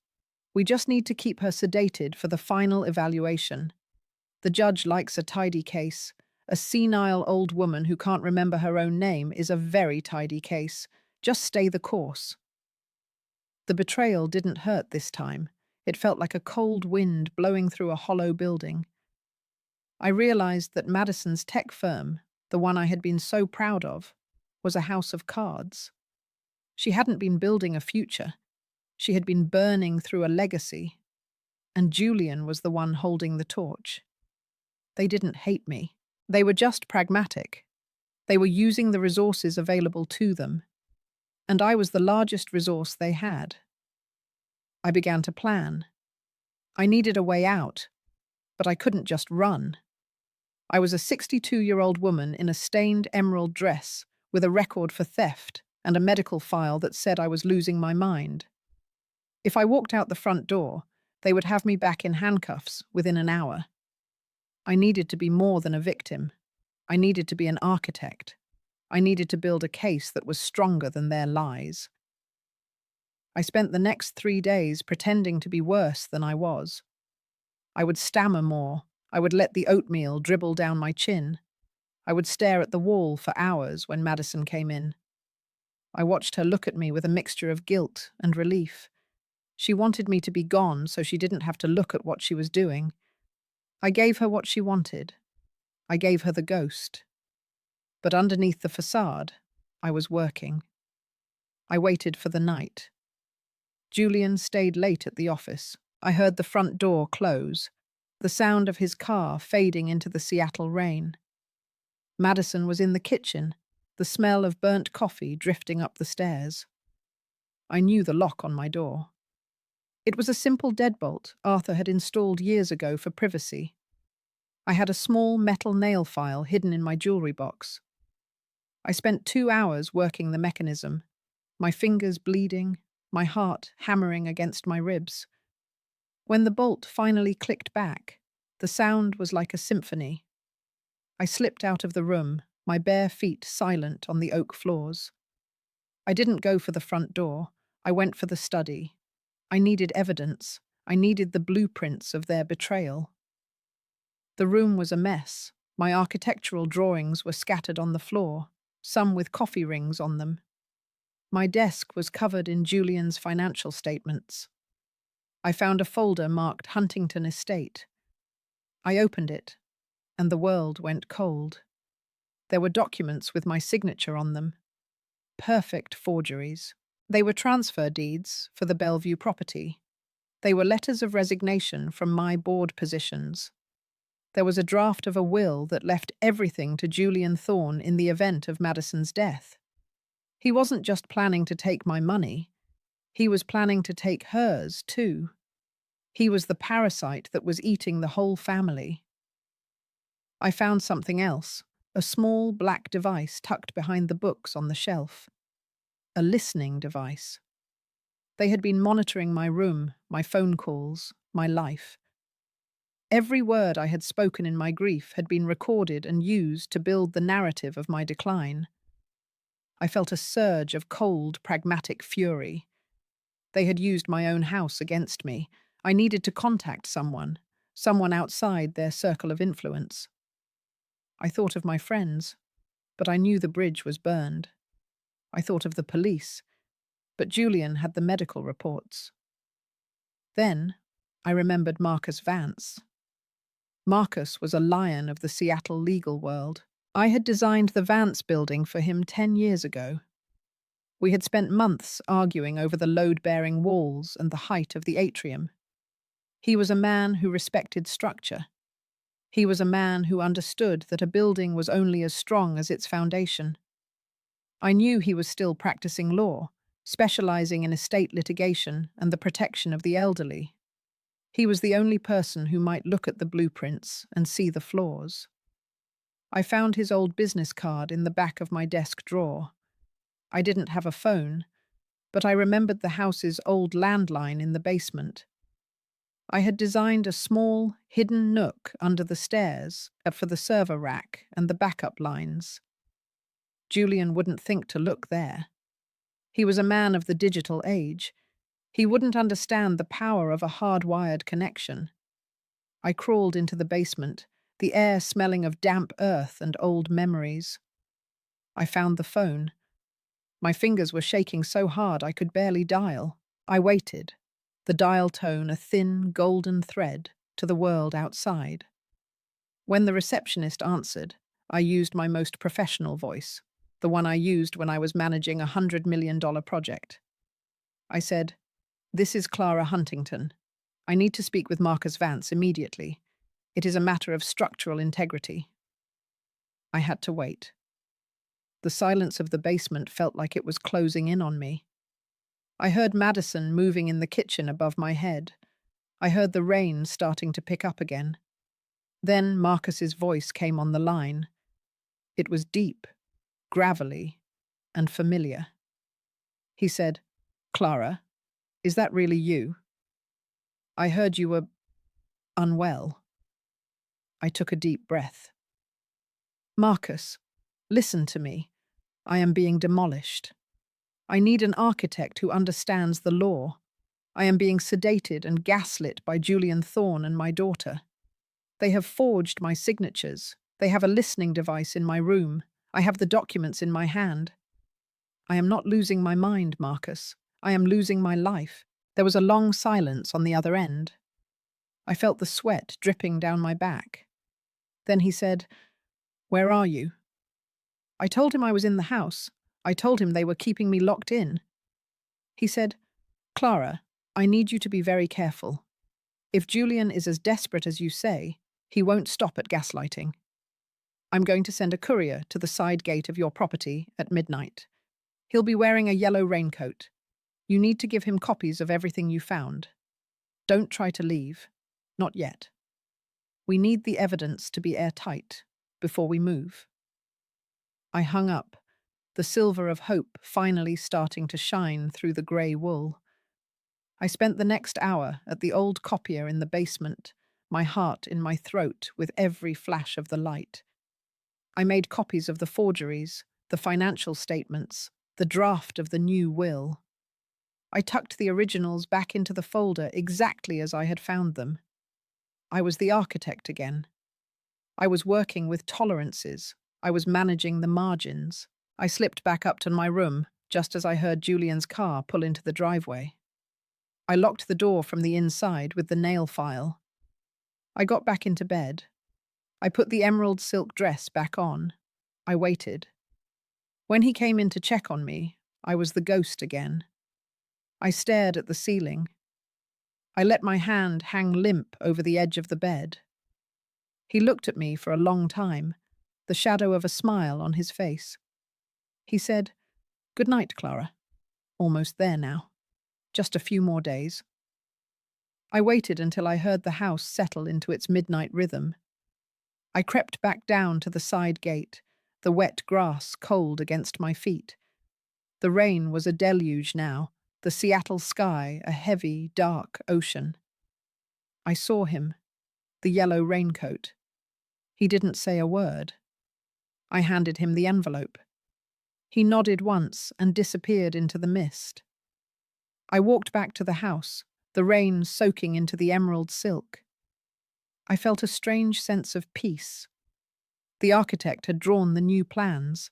We just need to keep her sedated for the final evaluation. The judge likes a tidy case. A senile old woman who can't remember her own name is a very tidy case. Just stay the course." The betrayal didn't hurt this time. It felt like a cold wind blowing through a hollow building. I realized that Madison's tech firm, the one I had been so proud of, was a house of cards. She hadn't been building a future. She had been burning through a legacy. And Julian was the one holding the torch. They didn't hate me. They were just pragmatic. They were using the resources available to them. And I was the largest resource they had. I began to plan. I needed a way out, but I couldn't just run. I was a 62-year-old woman in a stained emerald dress with a record for theft and a medical file that said I was losing my mind. If I walked out the front door, they would have me back in handcuffs within an hour. I needed to be more than a victim. I needed to be an architect. I needed to build a case that was stronger than their lies. I spent the next 3 days pretending to be worse than I was. I would stammer more. I would let the oatmeal dribble down my chin. I would stare at the wall for hours when Madison came in. I watched her look at me with a mixture of guilt and relief. She wanted me to be gone so she didn't have to look at what she was doing. I gave her what she wanted. I gave her the ghost. But underneath the facade, I was working. I waited for the night. Julian stayed late at the office. I heard the front door close, the sound of his car fading into the Seattle rain. Madison was in the kitchen, the smell of burnt coffee drifting up the stairs. I knew the lock on my door. It was a simple deadbolt Arthur had installed years ago for privacy. I had a small metal nail file hidden in my jewelry box. I spent 2 hours working the mechanism, my fingers bleeding, my heart hammering against my ribs. When the bolt finally clicked back, the sound was like a symphony. I slipped out of the room, my bare feet silent on the oak floors. I didn't go for the front door. I went for the study. I needed evidence. I needed the blueprints of their betrayal. The room was a mess. My architectural drawings were scattered on the floor, some with coffee rings on them. My desk was covered in Julian's financial statements. I found a folder marked Huntington Estate. I opened it, and the world went cold. There were documents with my signature on them. Perfect forgeries. They were transfer deeds for the Bellevue property. They were letters of resignation from my board positions. There was a draft of a will that left everything to Julian Thorne in the event of Madison's death. He wasn't just planning to take my money. He was planning to take hers, too. He was the parasite that was eating the whole family. I found something else, a small black device tucked behind the books on the shelf. A listening device. They had been monitoring my room, my phone calls, my life. Every word I had spoken in my grief had been recorded and used to build the narrative of my decline. I felt a surge of cold, pragmatic fury. They had used my own house against me. I needed to contact someone outside their circle of influence. I thought of my friends, but I knew the bridge was burned. I thought of the police, but Julian had the medical reports. Then I remembered Marcus Vance. Marcus was a lion of the Seattle legal world. I had designed the Vance building for him 10 years ago. We had spent months arguing over the load-bearing walls and the height of the atrium. He was a man who respected structure. He was a man who understood that a building was only as strong as its foundation. I knew he was still practicing law, specializing in estate litigation and the protection of the elderly. He was the only person who might look at the blueprints and see the flaws. I found his old business card in the back of my desk drawer. I didn't have a phone, but I remembered the house's old landline in the basement. I had designed a small, hidden nook under the stairs for the server rack and the backup lines. Julian wouldn't think to look there. He was a man of the digital age. He wouldn't understand the power of a hardwired connection. I crawled into the basement, the air smelling of damp earth and old memories. I found the phone. My fingers were shaking so hard I could barely dial. I waited, the dial tone a thin, golden thread to the world outside. When the receptionist answered, I used my most professional voice, the one I used when I was managing a $100 million project. I said, "This is Clara Huntington. I need to speak with Marcus Vance immediately. It is a matter of structural integrity." I had to wait. The silence of the basement felt like it was closing in on me. I heard Madison moving in the kitchen above my head. I heard the rain starting to pick up again. Then Marcus's voice came on the line. It was deep, gravelly, and familiar. He said, "Clara, is that really you? I heard you were unwell." I took a deep breath. "Marcus, listen to me. I am being demolished. I need an architect who understands the law. I am being sedated and gaslit by Julian Thorne and my daughter. They have forged my signatures. They have a listening device in my room. I have the documents in my hand. I am not losing my mind, Marcus. I am losing my life." There was a long silence on the other end. I felt the sweat dripping down my back. Then he said, "Where are you?" I told him I was in the house. I told him they were keeping me locked in. He said, "Clara, I need you to be very careful. If Julian is as desperate as you say, he won't stop at gaslighting. I'm going to send a courier to the side gate of your property at midnight. He'll be wearing a yellow raincoat. You need to give him copies of everything you found. Don't try to leave. Not yet. We need the evidence to be airtight before we move." I hung up, the silver of hope finally starting to shine through the grey wool. I spent the next hour at the old copier in the basement, my heart in my throat with every flash of the light. I made copies of the forgeries, the financial statements, the draft of the new will. I tucked the originals back into the folder exactly as I had found them. I was the architect again. I was working with tolerances. I was managing the margins. I slipped back up to my room just as I heard Julian's car pull into the driveway. I locked the door from the inside with the nail file. I got back into bed. I put the emerald silk dress back on. I waited. When he came in to check on me, I was the ghost again. I stared at the ceiling. I let my hand hang limp over the edge of the bed. He looked at me for a long time, the shadow of a smile on his face. He said, "Good night, Clara. Almost there now. Just a few more days." I waited until I heard the house settle into its midnight rhythm. I crept back down to the side gate, the wet grass cold against my feet. The rain was a deluge now, the Seattle sky a heavy, dark ocean. I saw him, the yellow raincoat. He didn't say a word. I handed him the envelope. He nodded once and disappeared into the mist. I walked back to the house, the rain soaking into the emerald silk. I felt a strange sense of peace. The architect had drawn the new plans.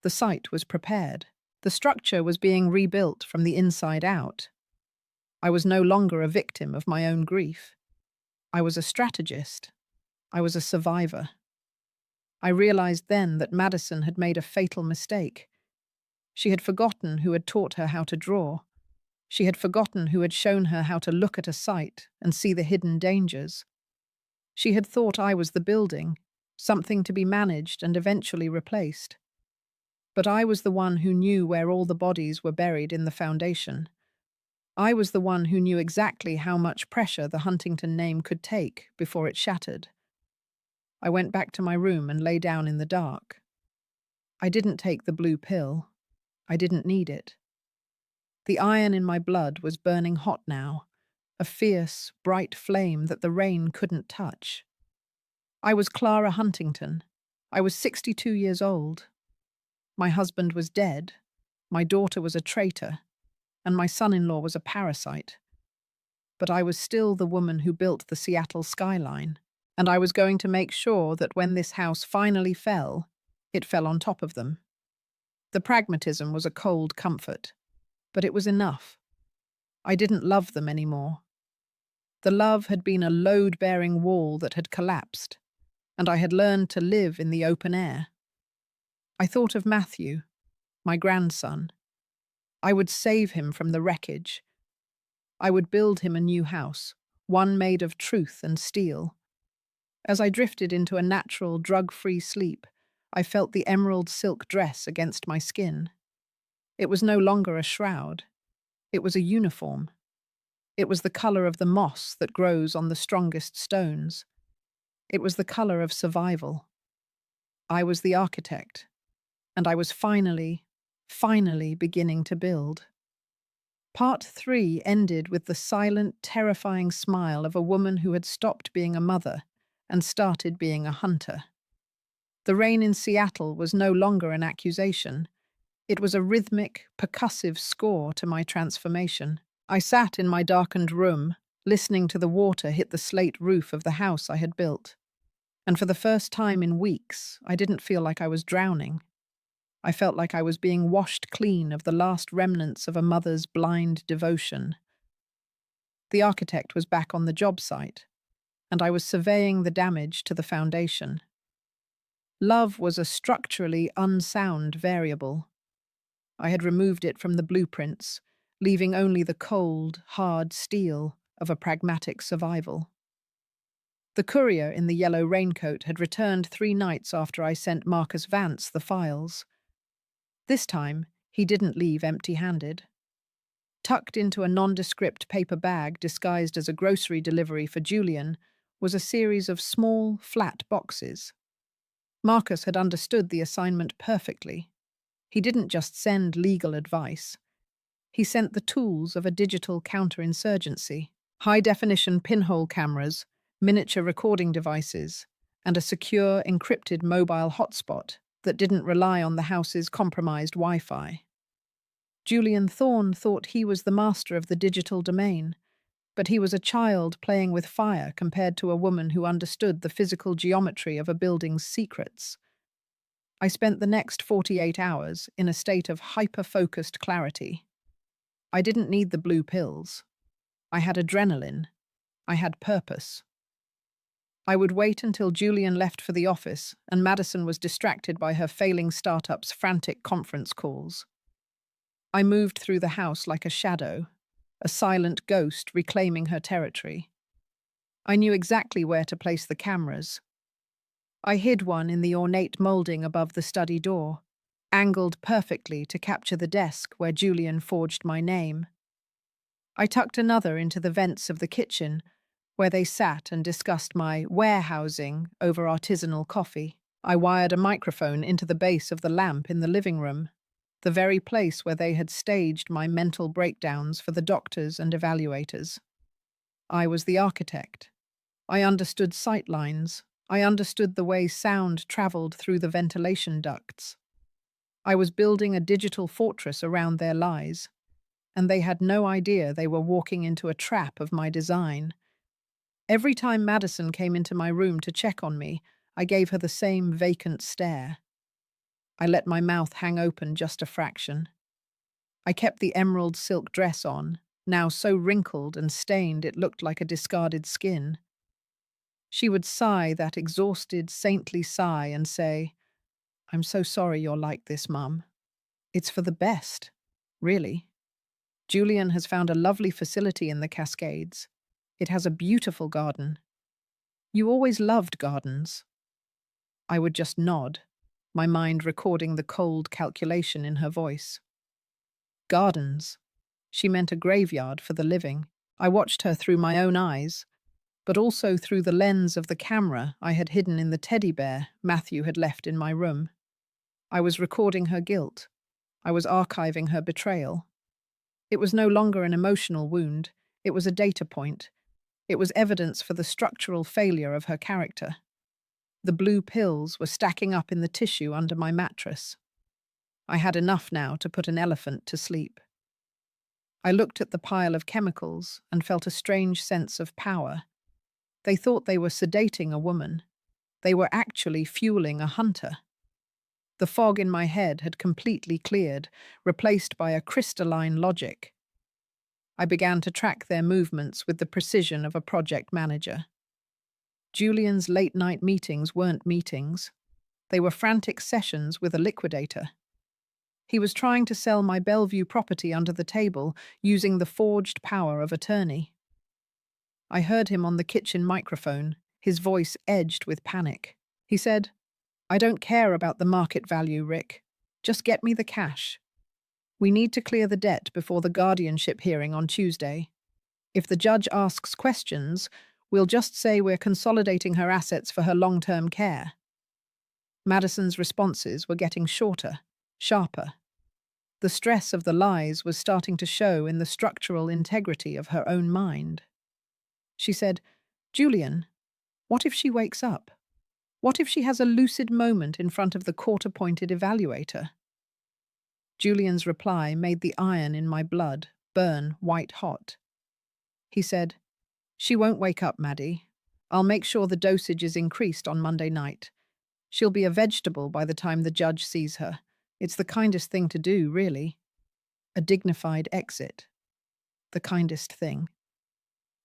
The site was prepared. The structure was being rebuilt from the inside out. I was no longer a victim of my own grief. I was a strategist. I was a survivor. I realized then that Madison had made a fatal mistake. She had forgotten who had taught her how to draw. She had forgotten who had shown her how to look at a sight and see the hidden dangers. She had thought I was the building, something to be managed and eventually replaced. But I was the one who knew where all the bodies were buried in the foundation. I was the one who knew exactly how much pressure the Huntington name could take before it shattered. I went back to my room and lay down in the dark. I didn't take the blue pill. I didn't need it. The iron in my blood was burning hot now, a fierce, bright flame that the rain couldn't touch. I was Clara Huntington. I was 62 years old. My husband was dead. My daughter was a traitor. And my son-in-law was a parasite. But I was still the woman who built the Seattle skyline, and I was going to make sure that when this house finally fell, it fell on top of them. The pragmatism was a cold comfort, but it was enough. I didn't love them anymore. The love had been a load-bearing wall that had collapsed, and I had learned to live in the open air. I thought of Matthew, my grandson. I would save him from the wreckage. I would build him a new house, one made of truth and steel. As I drifted into a natural, drug-free sleep, I felt the emerald silk dress against my skin. It was no longer a shroud. It was a uniform. It was the color of the moss that grows on the strongest stones. It was the color of survival. I was the architect, and I was finally beginning to build. Part 3 ended with the silent, terrifying smile of a woman who had stopped being a mother and started being a hunter. The rain in Seattle was no longer an accusation. It was a rhythmic, percussive score to my transformation. I sat in my darkened room, listening to the water hit the slate roof of the house I had built. And for the first time in weeks, I didn't feel like I was drowning. I felt like I was being washed clean of the last remnants of a mother's blind devotion. The architect was back on the job site, and I was surveying the damage to the foundation. Love was a structurally unsound variable. I had removed it from the blueprints, leaving only the cold, hard steel of a pragmatic survival. The courier in the yellow raincoat had returned 3 nights after I sent Marcus Vance the files. This time, he didn't leave empty-handed. Tucked into a nondescript paper bag disguised as a grocery delivery for Julian was a series of small, flat boxes. Marcus had understood the assignment perfectly. He didn't just send legal advice. He sent the tools of a digital counterinsurgency, high-definition pinhole cameras, miniature recording devices, and a secure, encrypted mobile hotspot that didn't rely on the house's compromised Wi-Fi. Julian Thorne thought he was the master of the digital domain, but he was a child playing with fire compared to a woman who understood the physical geometry of a building's secrets. I spent the next 48 hours in a state of hyper-focused clarity. I didn't need the blue pills. I had adrenaline. I had purpose. I would wait until Julian left for the office and Madison was distracted by her failing startup's frantic conference calls. I moved through the house like a shadow, a silent ghost reclaiming her territory. I knew exactly where to place the cameras. I hid one in the ornate molding above the study door, angled perfectly to capture the desk where Julian forged my name. I tucked another into the vents of the kitchen, where they sat and discussed my warehousing over artisanal coffee. I wired a microphone into the base of the lamp in the living room, the very place where they had staged my mental breakdowns for the doctors and evaluators. I was the architect. I understood sightlines. I understood the way sound traveled through the ventilation ducts. I was building a digital fortress around their lies, and they had no idea they were walking into a trap of my design. Every time Madison came into my room to check on me, I gave her the same vacant stare. I let my mouth hang open just a fraction. I kept the emerald silk dress on, now so wrinkled and stained it looked like a discarded skin. She would sigh that exhausted, saintly sigh and say, "I'm so sorry you're like this, Mum." It's for the best, really. Julian has found a lovely facility in the Cascades. It has a beautiful garden. You always loved gardens. I would just nod, my mind recording the cold calculation in her voice. Gardens. She meant a graveyard for the living. I watched her through my own eyes, but also through the lens of the camera I had hidden in the teddy bear Matthew had left in my room. I was recording her guilt. I was archiving her betrayal. It was no longer an emotional wound. It was a data point. It was evidence for the structural failure of her character. The blue pills were stacking up in the tissue under my mattress. I had enough now to put an elephant to sleep. I looked at the pile of chemicals and felt a strange sense of power. They thought they were sedating a woman. They were actually fueling a hunter. The fog in my head had completely cleared, replaced by a crystalline logic. I began to track their movements with the precision of a project manager. Julian's late-night meetings weren't meetings. They were frantic sessions with a liquidator. He was trying to sell my Bellevue property under the table using the forged power of attorney. I heard him on the kitchen microphone, his voice edged with panic. He said, "I don't care about the market value, Rick. Just get me the cash. We need to clear the debt before the guardianship hearing on Tuesday. If the judge asks questions, we'll just say we're consolidating her assets for her long-term care." Madison's responses were getting shorter, sharper. The stress of the lies was starting to show in the structural integrity of her own mind. She said, "Julian, what if she wakes up? What if she has a lucid moment in front of the court-appointed evaluator?" Julian's reply made the iron in my blood burn white-hot. He said, "She won't wake up, Maddie. I'll make sure the dosage is increased on Monday night. She'll be a vegetable by the time the judge sees her. It's the kindest thing to do, really. A dignified exit. The kindest thing."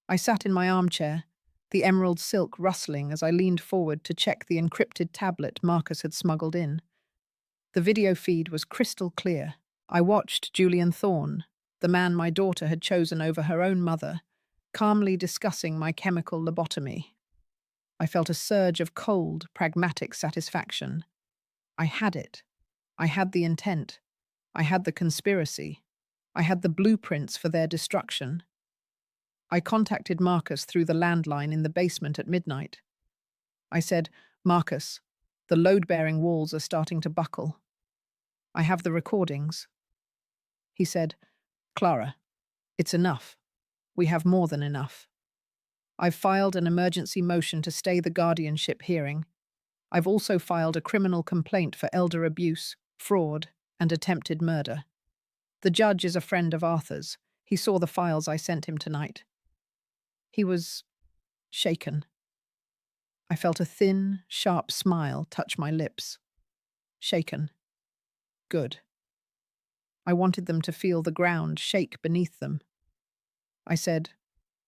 I sat in my armchair, the emerald silk rustling as I leaned forward to check the encrypted tablet Marcus had smuggled in. The video feed was crystal clear. I watched Julian Thorne, the man my daughter had chosen over her own mother, calmly discussing my chemical lobotomy. I felt a surge of cold, pragmatic satisfaction. I had it. I had the intent. I had the conspiracy. I had the blueprints for their destruction. I contacted Marcus through the landline in the basement at midnight. I said, "Marcus, the load-bearing walls are starting to buckle. I have the recordings." He said, "Clara, it's enough. We have more than enough. I've filed an emergency motion to stay the guardianship hearing. I've also filed a criminal complaint for elder abuse, fraud, and attempted murder. The judge is a friend of Arthur's. He saw the files I sent him tonight." He was shaken. I felt a thin, sharp smile touch my lips. Shaken. Good. I wanted them to feel the ground shake beneath them. I said,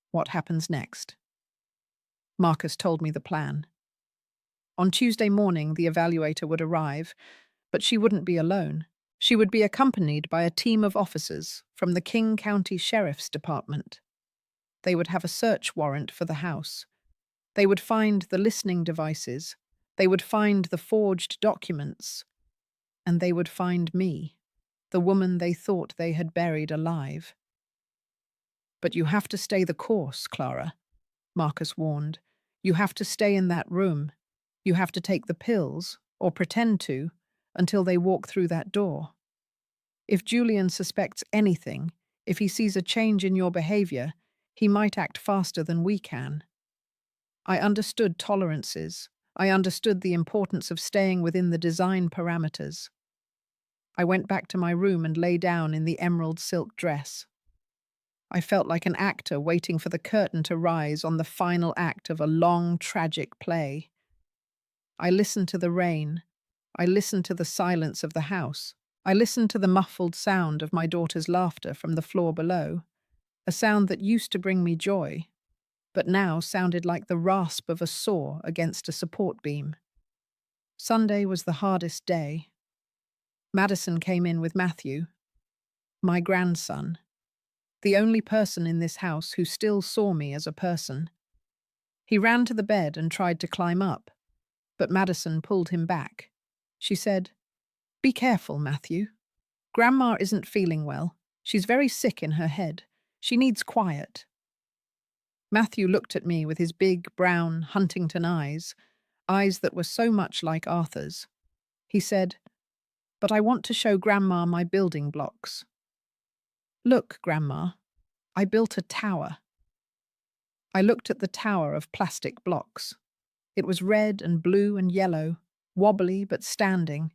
"What happens next?" Marcus told me the plan. On Tuesday morning, the evaluator would arrive, but she wouldn't be alone. She would be accompanied by a team of officers from the King County Sheriff's Department. They would have a search warrant for the house. They would find the listening devices. They would find the forged documents. And they would find me, the woman they thought they had buried alive. "But you have to stay the course, Clara," Marcus warned. "You have to stay in that room. You have to take the pills, or pretend to, until they walk through that door. If Julian suspects anything, if he sees a change in your behavior, he might act faster than we can." I understood tolerances. I understood the importance of staying within the design parameters. I went back to my room and lay down in the emerald silk dress. I felt like an actor waiting for the curtain to rise on the final act of a long, tragic play. I listened to the rain. I listened to the silence of the house. I listened to the muffled sound of my daughter's laughter from the floor below, a sound that used to bring me joy, but now sounded like the rasp of a saw against a support beam. Sunday was the hardest day. Madison came in with Matthew, my grandson, the only person in this house who still saw me as a person. He ran to the bed and tried to climb up, but Madison pulled him back. She said, "Be careful, Matthew. Grandma isn't feeling well. She's very sick in her head. She needs quiet." Matthew looked at me with his big, brown Huntington eyes, eyes that were so much like Arthur's. He said, "But I want to show Grandma my building blocks." "Look, Grandma, I built a tower." I looked at the tower of plastic blocks. It was red and blue and yellow, wobbly but standing.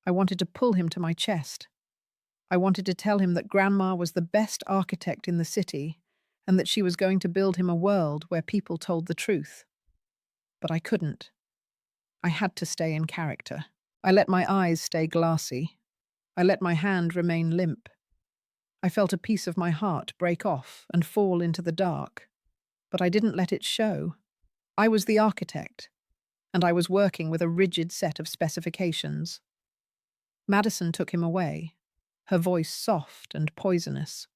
I wanted to pull him to my chest. I wanted to tell him that Grandma was the best architect in the city and that she was going to build him a world where people told the truth. But I couldn't. I had to stay in character. I let my eyes stay glassy. I let my hand remain limp. I felt a piece of my heart break off and fall into the dark. But I didn't let it show. I was the architect, and I was working with a rigid set of specifications. Madison took him away, her voice soft and poisonous.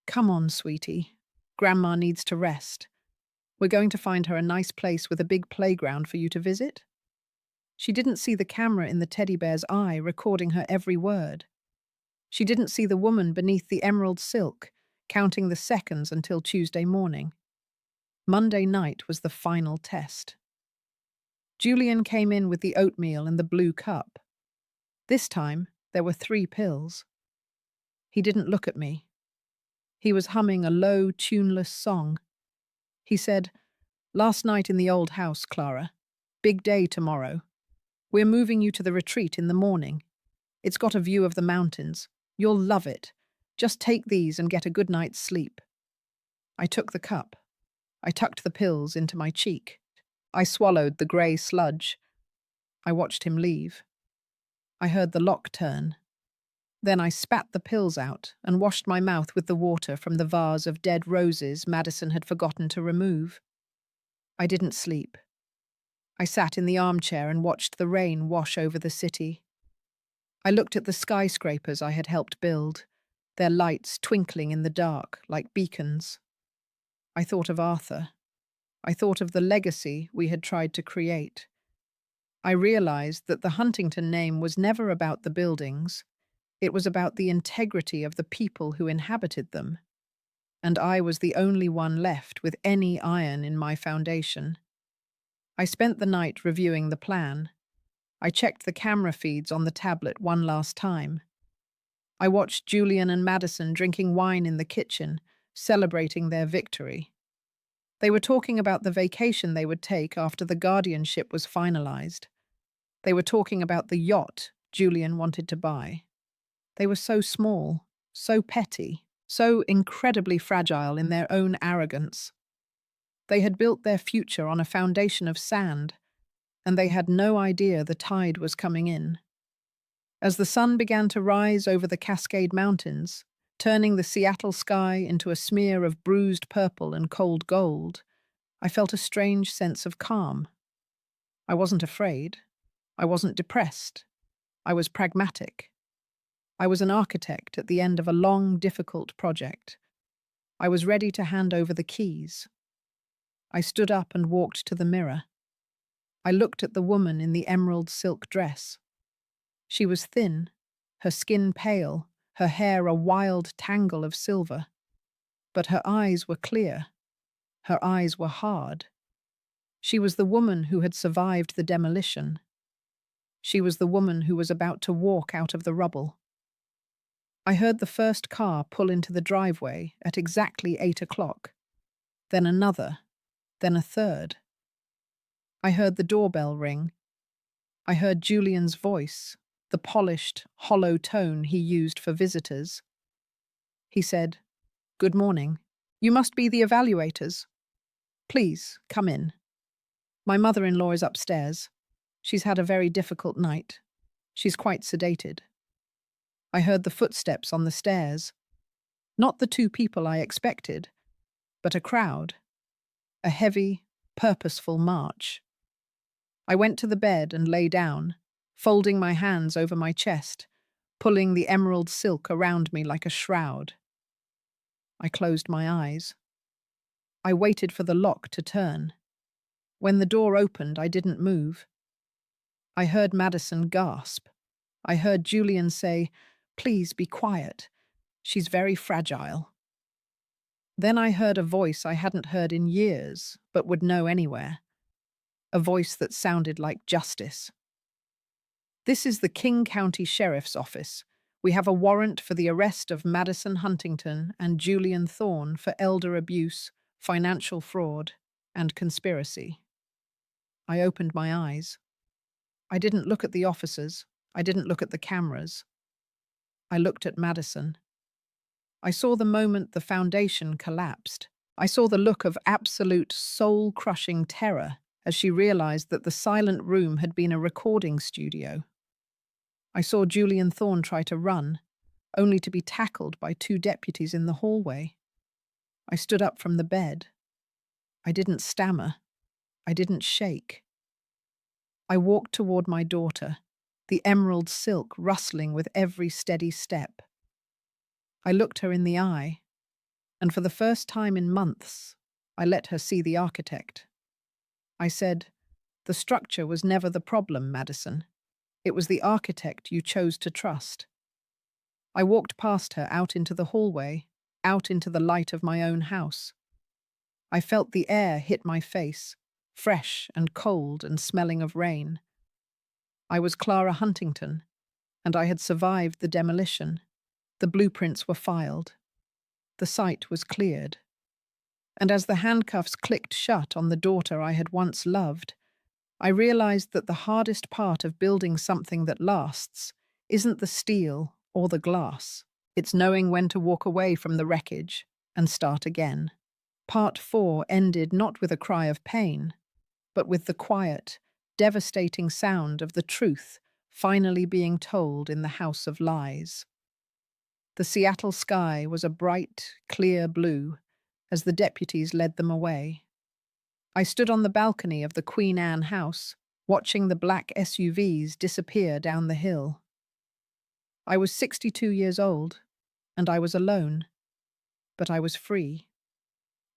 "Come on, sweetie. Grandma needs to rest. We're going to find her a nice place with a big playground for you to visit." She didn't see the camera in the teddy bear's eye recording her every word. She didn't see the woman beneath the emerald silk, counting the seconds until Tuesday morning. Monday night was the final test. Julian came in with the oatmeal and the blue cup. This time, there were 3 pills. He didn't look at me. He was humming a low, tuneless song. He said, "Last night in the old house, Clara. Big day tomorrow. We're moving you to the retreat in the morning. It's got a view of the mountains. You'll love it. Just take these and get a good night's sleep." I took the cup. I tucked the pills into my cheek. I swallowed the grey sludge. I watched him leave. I heard the lock turn. Then I spat the pills out and washed my mouth with the water from the vase of dead roses Madison had forgotten to remove. I didn't sleep. I sat in the armchair and watched the rain wash over the city. I looked at the skyscrapers I had helped build, their lights twinkling in the dark like beacons. I thought of Arthur. I thought of the legacy we had tried to create. I realized that the Huntington name was never about the buildings. It was about the integrity of the people who inhabited them. And I was the only one left with any iron in my foundation. I spent the night reviewing the plan. I checked the camera feeds on the tablet one last time. I watched Julian and Madison drinking wine in the kitchen, celebrating their victory. They were talking about the vacation they would take after the guardianship was finalized. They were talking about the yacht Julian wanted to buy. They were so small, so petty, so incredibly fragile in their own arrogance. They had built their future on a foundation of sand, and they had no idea the tide was coming in. As the sun began to rise over the Cascade Mountains, turning the Seattle sky into a smear of bruised purple and cold gold, I felt a strange sense of calm. I wasn't afraid. I wasn't depressed. I was pragmatic. I was an architect at the end of a long, difficult project. I was ready to hand over the keys. I stood up and walked to the mirror. I looked at the woman in the emerald silk dress. She was thin, her skin pale, her hair a wild tangle of silver. But her eyes were clear. Her eyes were hard. She was the woman who had survived the demolition. She was the woman who was about to walk out of the rubble. I heard the first car pull into the driveway at exactly 8 o'clock. Then another, then a third. I heard the doorbell ring. I heard Julian's voice, the polished, hollow tone he used for visitors. He said, "Good morning. You must be the evaluators. Please, come in. My mother-in-law is upstairs. She's had a very difficult night. She's quite sedated." I heard the footsteps on the stairs. Not the 2 people I expected, but a crowd. A heavy, purposeful march. I went to the bed and lay down, folding my hands over my chest, pulling the emerald silk around me like a shroud. I closed my eyes. I waited for the lock to turn. When the door opened, I didn't move. I heard Madison gasp. I heard Julian say, "Please be quiet. She's very fragile." Then I heard a voice I hadn't heard in years, but would know anywhere. A voice that sounded like justice. "This is the King County Sheriff's Office. We have a warrant for the arrest of Madison Huntington and Julian Thorne for elder abuse, financial fraud, and conspiracy." I opened my eyes. I didn't look at the officers. I didn't look at the cameras. I looked at Madison. I saw the moment the foundation collapsed. I saw the look of absolute soul-crushing terror as she realized that the silent room had been a recording studio. I saw Julian Thorne try to run, only to be tackled by two deputies in the hallway. I stood up from the bed. I didn't stammer. I didn't shake. I walked toward my daughter, the emerald silk rustling with every steady step. I looked her in the eye, and for the first time in months, I let her see the architect. I said, "The structure was never the problem, Madison. It was the architect you chose to trust." I walked past her out into the hallway, out into the light of my own house. I felt the air hit my face, fresh and cold and smelling of rain. I was Clara Huntington, and I had survived the demolition. The blueprints were filed. The site was cleared. And as the handcuffs clicked shut on the daughter I had once loved, I realized that the hardest part of building something that lasts isn't the steel or the glass. It's knowing when to walk away from the wreckage and start again. Part 4 ended not with a cry of pain, but with the quiet, devastating sound of the truth finally being told in the House of Lies. The Seattle sky was a bright, clear blue as the deputies led them away. I stood on the balcony of the Queen Anne house, watching the black SUVs disappear down the hill. I was 62 years old, and I was alone, but I was free.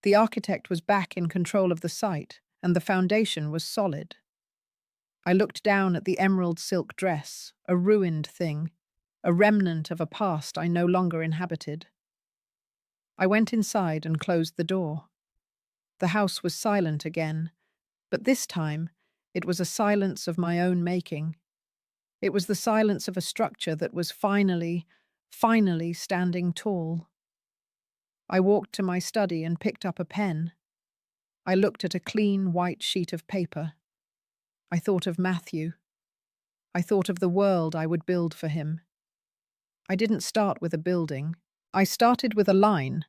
The architect was back in control of the site, and the foundation was solid. I looked down at the emerald silk dress, a ruined thing, a remnant of a past I no longer inhabited. I went inside and closed the door. The house was silent again, but this time it was a silence of my own making. It was the silence of a structure that was finally standing tall. I walked to my study and picked up a pen. I looked at a clean white sheet of paper. I thought of Matthew. I thought of the world I would build for him. I didn't start with a building. I started with a line,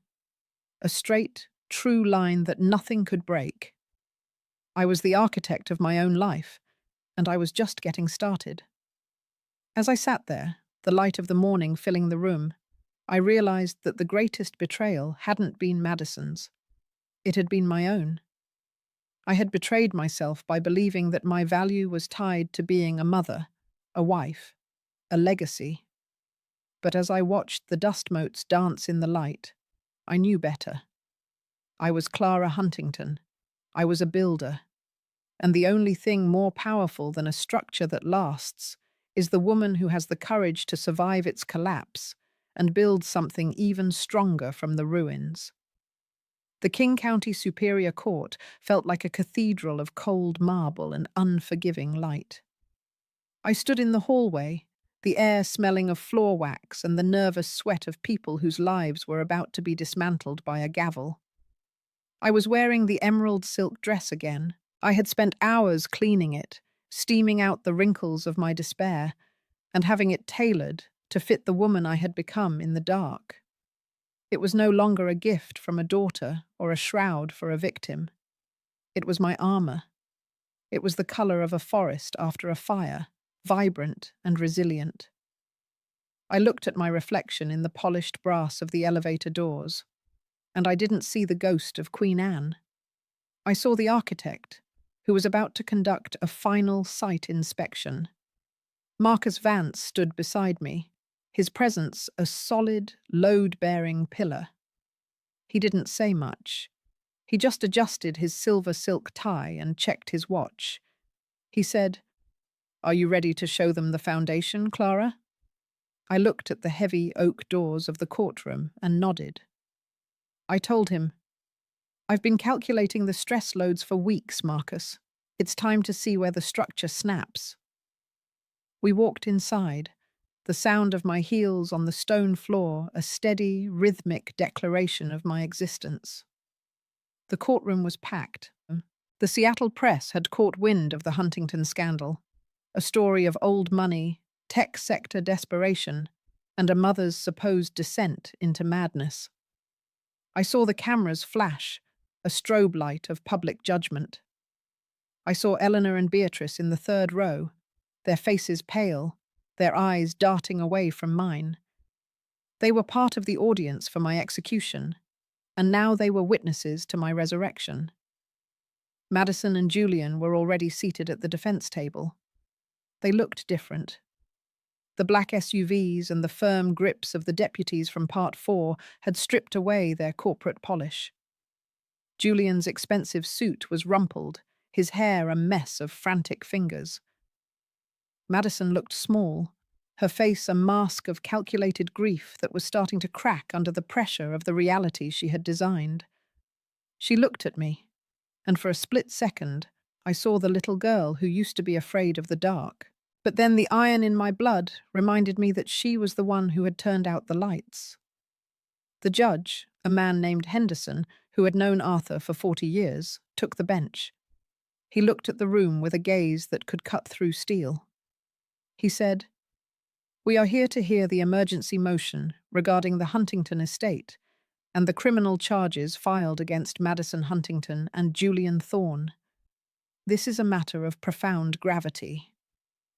a straight, true line that nothing could break. I was the architect of my own life, and I was just getting started. As I sat there, the light of the morning filling the room, I realized that the greatest betrayal hadn't been Madison's. It had been my own. I had betrayed myself by believing that my value was tied to being a mother, a wife, a legacy. But as I watched the dust motes dance in the light, I knew better. I was Clara Huntington. I was a builder. And the only thing more powerful than a structure that lasts is the woman who has the courage to survive its collapse and build something even stronger from the ruins. The King County Superior Court felt like a cathedral of cold marble and unforgiving light. I stood in the hallway, the air smelling of floor wax and the nervous sweat of people whose lives were about to be dismantled by a gavel. I was wearing the emerald silk dress again. I had spent hours cleaning it, steaming out the wrinkles of my despair, and having it tailored to fit the woman I had become in the dark. It was no longer a gift from a daughter or a shroud for a victim. It was my armor. It was the color of a forest after a fire, vibrant and resilient. I looked at my reflection in the polished brass of the elevator doors, and I didn't see the ghost of Queen Anne. I saw the architect, who was about to conduct a final site inspection. Marcus Vance stood beside me, his presence a solid, load-bearing pillar. He didn't say much. He just adjusted his silver silk tie and checked his watch. He said, "Are you ready to show them the foundation, Clara?" I looked at the heavy oak doors of the courtroom and nodded. I told him, "I've been calculating the stress loads for weeks, Marcus. It's time to see where the structure snaps." We walked inside, the sound of my heels on the stone floor a steady, rhythmic declaration of my existence. The courtroom was packed. The Seattle press had caught wind of the Huntington scandal, a story of old money, tech sector desperation, and a mother's supposed descent into madness. I saw the cameras flash, a strobe light of public judgment. I saw Eleanor and Beatrice in the third row, their faces pale, their eyes darting away from mine. They were part of the audience for my execution, and now they were witnesses to my resurrection. Madison and Julian were already seated at the defense table. They looked different. The black SUVs and the firm grips of the deputies from Part 4 had stripped away their corporate polish. Julian's expensive suit was rumpled, his hair a mess of frantic fingers. Madison looked small, her face a mask of calculated grief that was starting to crack under the pressure of the reality she had designed. She looked at me, and for a split second, I saw the little girl who used to be afraid of the dark. But then the iron in my blood reminded me that she was the one who had turned out the lights. The judge, a man named Henderson, who had known Arthur for 40 years, took the bench. He looked at the room with a gaze that could cut through steel. He said, "We are here to hear the emergency motion regarding the Huntington estate and the criminal charges filed against Madison Huntington and Julian Thorne. This is a matter of profound gravity."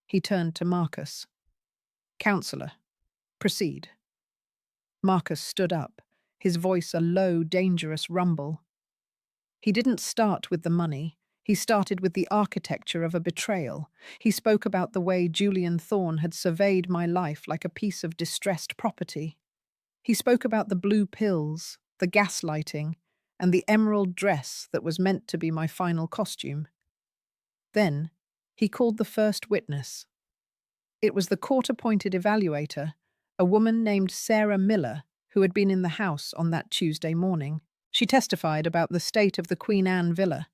He turned to Marcus. "Counselor, proceed." Marcus stood up, his voice a low, dangerous rumble. He didn't start with the money. He started with the architecture of a betrayal. He spoke about the way Julian Thorne had surveyed my life like a piece of distressed property. He spoke about the blue pills, the gaslighting, and the emerald dress that was meant to be my final costume. Then, he called the first witness. It was the court-appointed evaluator, a woman named Sarah Miller, who had been in the house on that Tuesday morning. She testified about the state of the Queen Anne villa.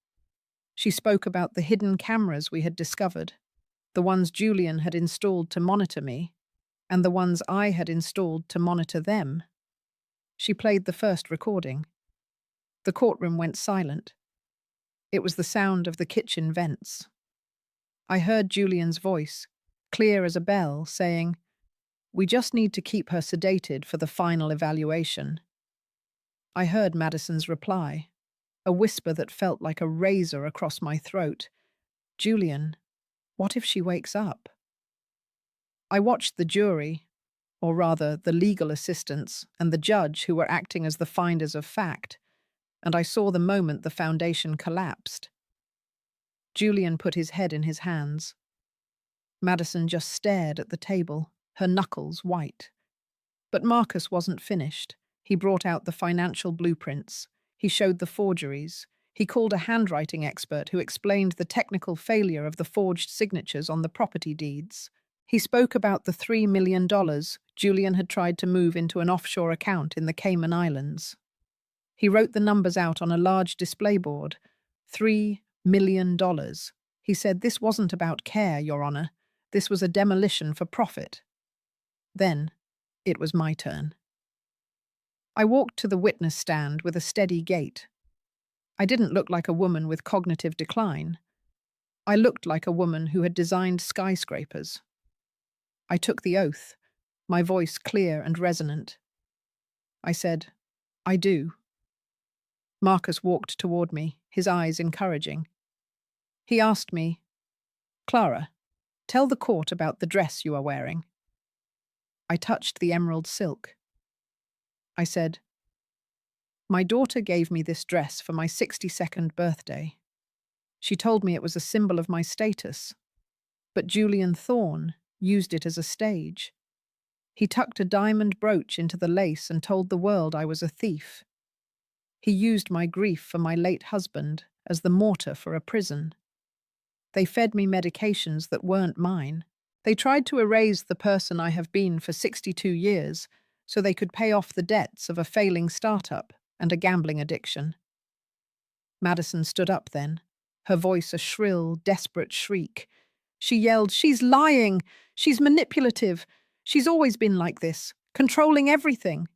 She spoke about the hidden cameras we had discovered, the ones Julian had installed to monitor me, and the ones I had installed to monitor them. She played the first recording. The courtroom went silent. It was the sound of the kitchen vents. I heard Julian's voice, clear as a bell, saying, "We just need to keep her sedated for the final evaluation." I heard Madison's reply, a whisper that felt like a razor across my throat. "Julian, what if she wakes up?" I watched the jury, or rather the legal assistants and the judge who were acting as the finders of fact, and I saw the moment the foundation collapsed. Julian put his head in his hands. Madison just stared at the table, her knuckles white. But Marcus wasn't finished. He brought out the financial blueprints. He showed the forgeries. He called a handwriting expert who explained the technical failure of the forged signatures on the property deeds. He spoke about the $3 million Julian had tried to move into an offshore account in the Cayman Islands. He wrote the numbers out on a large display board. $3 million. He said, "This wasn't about care, Your Honor. This was a demolition for profit." Then, it was my turn. I walked to the witness stand with a steady gait. I didn't look like a woman with cognitive decline. I looked like a woman who had designed skyscrapers. I took the oath, my voice clear and resonant. I said, "I do." Marcus walked toward me, his eyes encouraging. He asked me, "Clara, tell the court about the dress you are wearing." I touched the emerald silk. I said, "My daughter gave me this dress for my 62nd birthday. She told me it was a symbol of my status. But Julian Thorne used it as a stage. He tucked a diamond brooch into the lace and told the world I was a thief. He used my grief for my late husband as the mortar for a prison. They fed me medications that weren't mine. They tried to erase the person I have been for 62 years so they could pay off the debts of a failing startup and a gambling addiction. Madison stood up then, her voice a shrill, desperate shriek. She yelled, "She's lying! She's manipulative! She's always been like this, controlling everything!"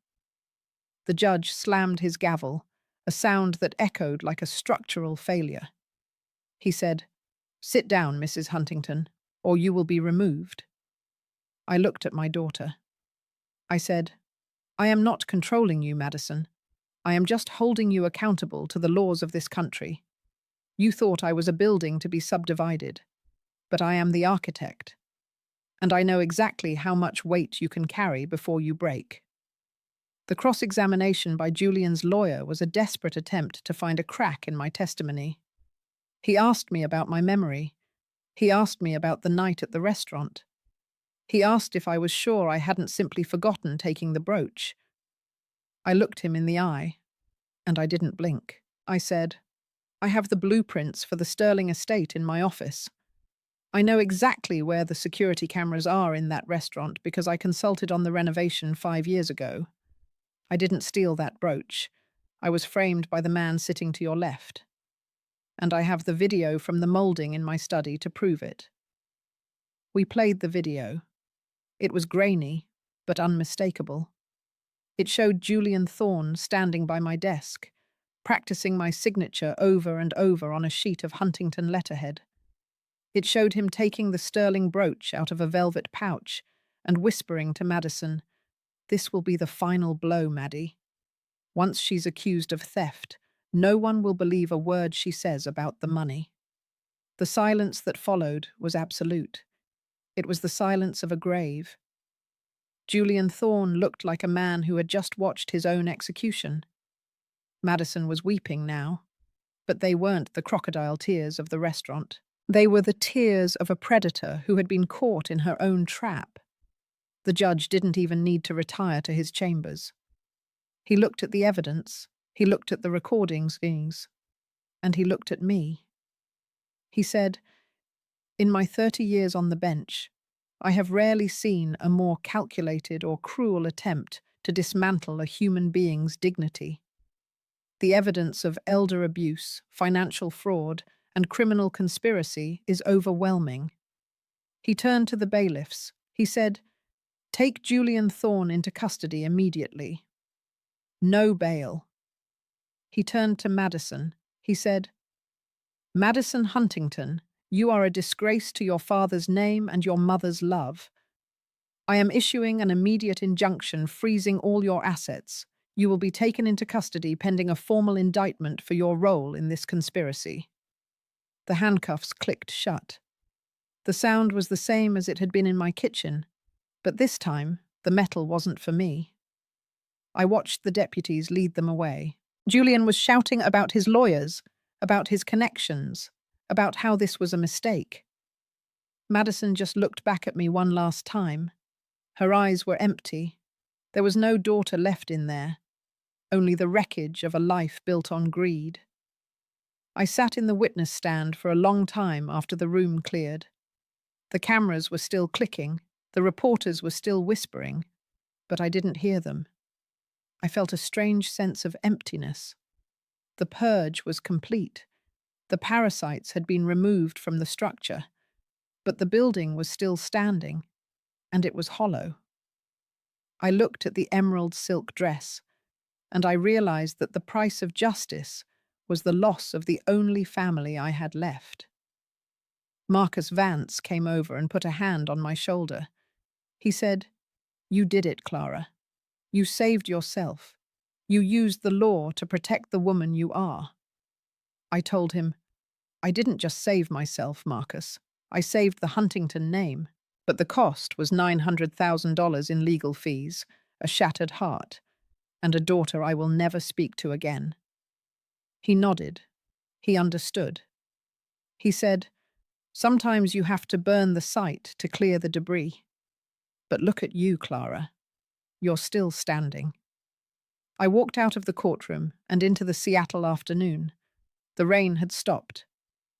The judge slammed his gavel, a sound that echoed like a structural failure. He said, "Sit down, Mrs. Huntington, or you will be removed." I looked at my daughter. I said, "I am not controlling you, Madison. I am just holding you accountable to the laws of this country. You thought I was a building to be subdivided, but I am the architect, and I know exactly how much weight you can carry before you break." The cross-examination by Julian's lawyer was a desperate attempt to find a crack in my testimony. He asked me about my memory. He asked me about the night at the restaurant. He asked if I was sure I hadn't simply forgotten taking the brooch. I looked him in the eye, and I didn't blink. I said, "I have the blueprints for the Sterling estate in my office. I know exactly where the security cameras are in that restaurant because I consulted on the renovation 5 years ago. I didn't steal that brooch. I was framed by the man sitting to your left. And I have the video from the molding in my study to prove it." We played the video. It was grainy, but unmistakable. It showed Julian Thorne standing by my desk, practicing my signature over and over on a sheet of Huntington letterhead. It showed him taking the sterling brooch out of a velvet pouch and whispering to Madison, "This will be the final blow, Maddie. Once she's accused of theft, no one will believe a word she says about the money." The silence that followed was absolute. It was the silence of a grave. Julian Thorne looked like a man who had just watched his own execution. Madison was weeping now, but they weren't the crocodile tears of the restaurant. They were the tears of a predator who had been caught in her own trap. The judge didn't even need to retire to his chambers. He looked at the evidence, he looked at the recordings, and he looked at me. He said, "In my 30 years on the bench, I have rarely seen a more calculated or cruel attempt to dismantle a human being's dignity. The evidence of elder abuse, financial fraud, and criminal conspiracy is overwhelming." He turned to the bailiffs. He said, "Take Julian Thorne into custody immediately. No bail." He turned to Madison. He said, "Madison Huntington, you are a disgrace to your father's name and your mother's love. I am issuing an immediate injunction freezing all your assets. You will be taken into custody pending a formal indictment for your role in this conspiracy." The handcuffs clicked shut. The sound was the same as it had been in my kitchen, but this time the metal wasn't for me. I watched the deputies lead them away. Julian was shouting about his lawyers, about his connections, about how this was a mistake. Madison just looked back at me one last time. Her eyes were empty. There was no daughter left in there, only the wreckage of a life built on greed. I sat in the witness stand for a long time after the room cleared. The cameras were still clicking, the reporters were still whispering, but I didn't hear them. I felt a strange sense of emptiness. The purge was complete. The parasites had been removed from the structure, but the building was still standing, and it was hollow. I looked at the emerald silk dress, and I realized that the price of justice was the loss of the only family I had left. Marcus Vance came over and put a hand on my shoulder. He said, "You did it, Clara. You saved yourself. You used the law to protect the woman you are." I told him, "I didn't just save myself, Marcus. I saved the Huntington name, but the cost was $900,000 in legal fees, a shattered heart, and a daughter I will never speak to again." He nodded. He understood. He said, Sometimes you have to burn the site to clear the debris. But look at you, Clara. You're still standing. I walked out of the courtroom and into the Seattle afternoon. The rain had stopped.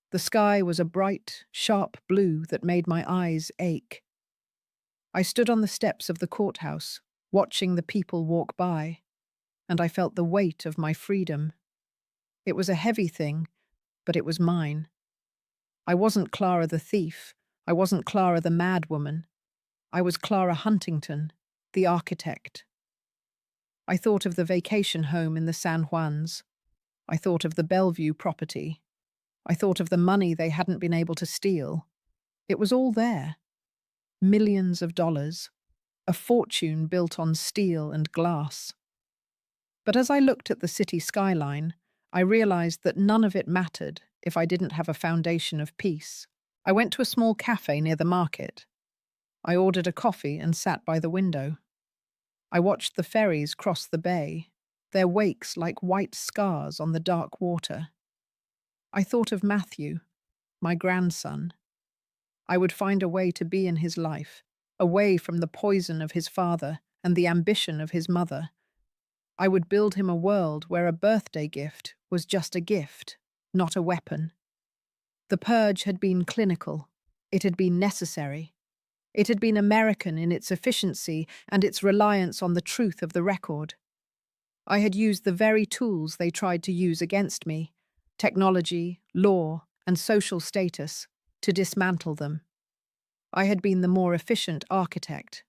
The sky was a bright, sharp blue that made my eyes ache. I stood on the steps of the courthouse, watching the people walk by, and I felt the weight of my freedom. It was a heavy thing, but it was mine. I wasn't Clara the thief. I wasn't Clara the mad woman. I was Clara Huntington, the architect. I thought of the vacation home in the San Juans. I thought of the Bellevue property. I thought of the money they hadn't been able to steal. It was all there. Millions of dollars. A fortune built on steel and glass. But as I looked at the city skyline, I realized that none of it mattered if I didn't have a foundation of peace. I went to a small cafe near the market. I ordered a coffee and sat by the window. I watched the ferries cross the bay, their wakes like white scars on the dark water. I thought of Matthew, my grandson. I would find a way to be in his life, away from the poison of his father and the ambition of his mother. I would build him a world where a birthday gift was just a gift, not a weapon. The purge had been clinical. It had been necessary. It had been American in its efficiency and its reliance on the truth of the record. I had used the very tools they tried to use against me, technology, law, and social status, to dismantle them. I had been the more efficient architect.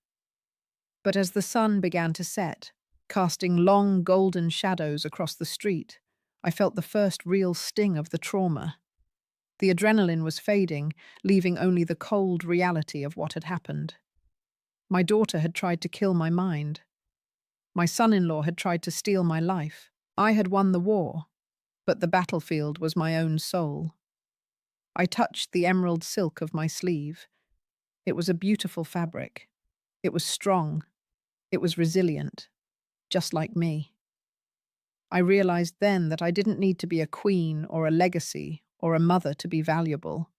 But as the sun began to set, casting long golden shadows across the street, I felt the first real sting of the trauma. The adrenaline was fading, leaving only the cold reality of what had happened. My daughter had tried to kill my mind. My son-in-law had tried to steal my life. I had won the war, but the battlefield was my own soul. I touched the emerald silk of my sleeve. It was a beautiful fabric. It was strong. It was resilient, just like me. I realized then that I didn't need to be a queen or a legacy or a mother to be valuable.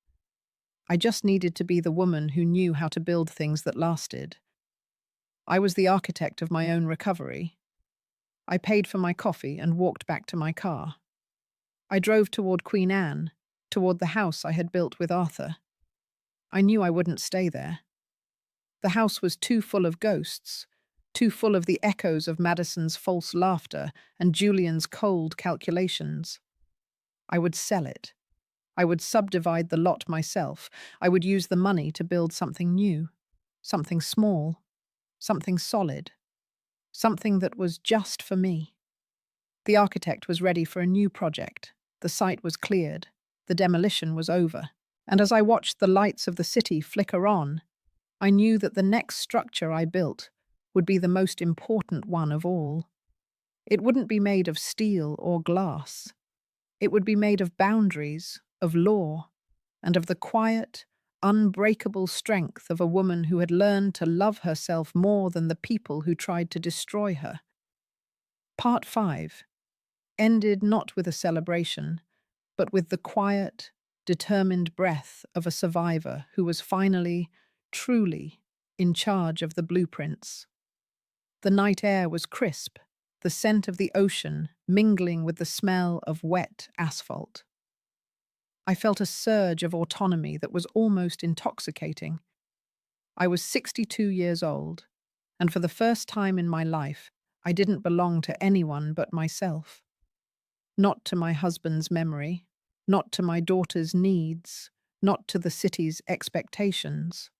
I just needed to be the woman who knew how to build things that lasted. I was the architect of my own recovery. I paid for my coffee and walked back to my car. I drove toward Queen Anne, toward the house I had built with Arthur. I knew I wouldn't stay there. The house was too full of ghosts, too full of the echoes of Madison's false laughter and Julian's cold calculations. I would sell it. I would subdivide the lot myself. I would use the money to build something new, something small, something solid, something that was just for me. The architect was ready for a new project. The site was cleared. The demolition was over. And as I watched the lights of the city flicker on, I knew that the next structure I built would be the most important one of all. It wouldn't be made of steel or glass. It would be made of boundaries, of law, and of the quiet, unbreakable strength of a woman who had learned to love herself more than the people who tried to destroy her. Part 5 ended not with a celebration, but with the quiet, determined breath of a survivor who was finally, truly, in charge of the blueprints. The night air was crisp, the scent of the ocean mingling with the smell of wet asphalt. I felt a surge of autonomy that was almost intoxicating. I was 62 years old, and for the first time in my life, I didn't belong to anyone but myself. Not to my husband's memory, not to my daughter's needs, not to the city's expectations.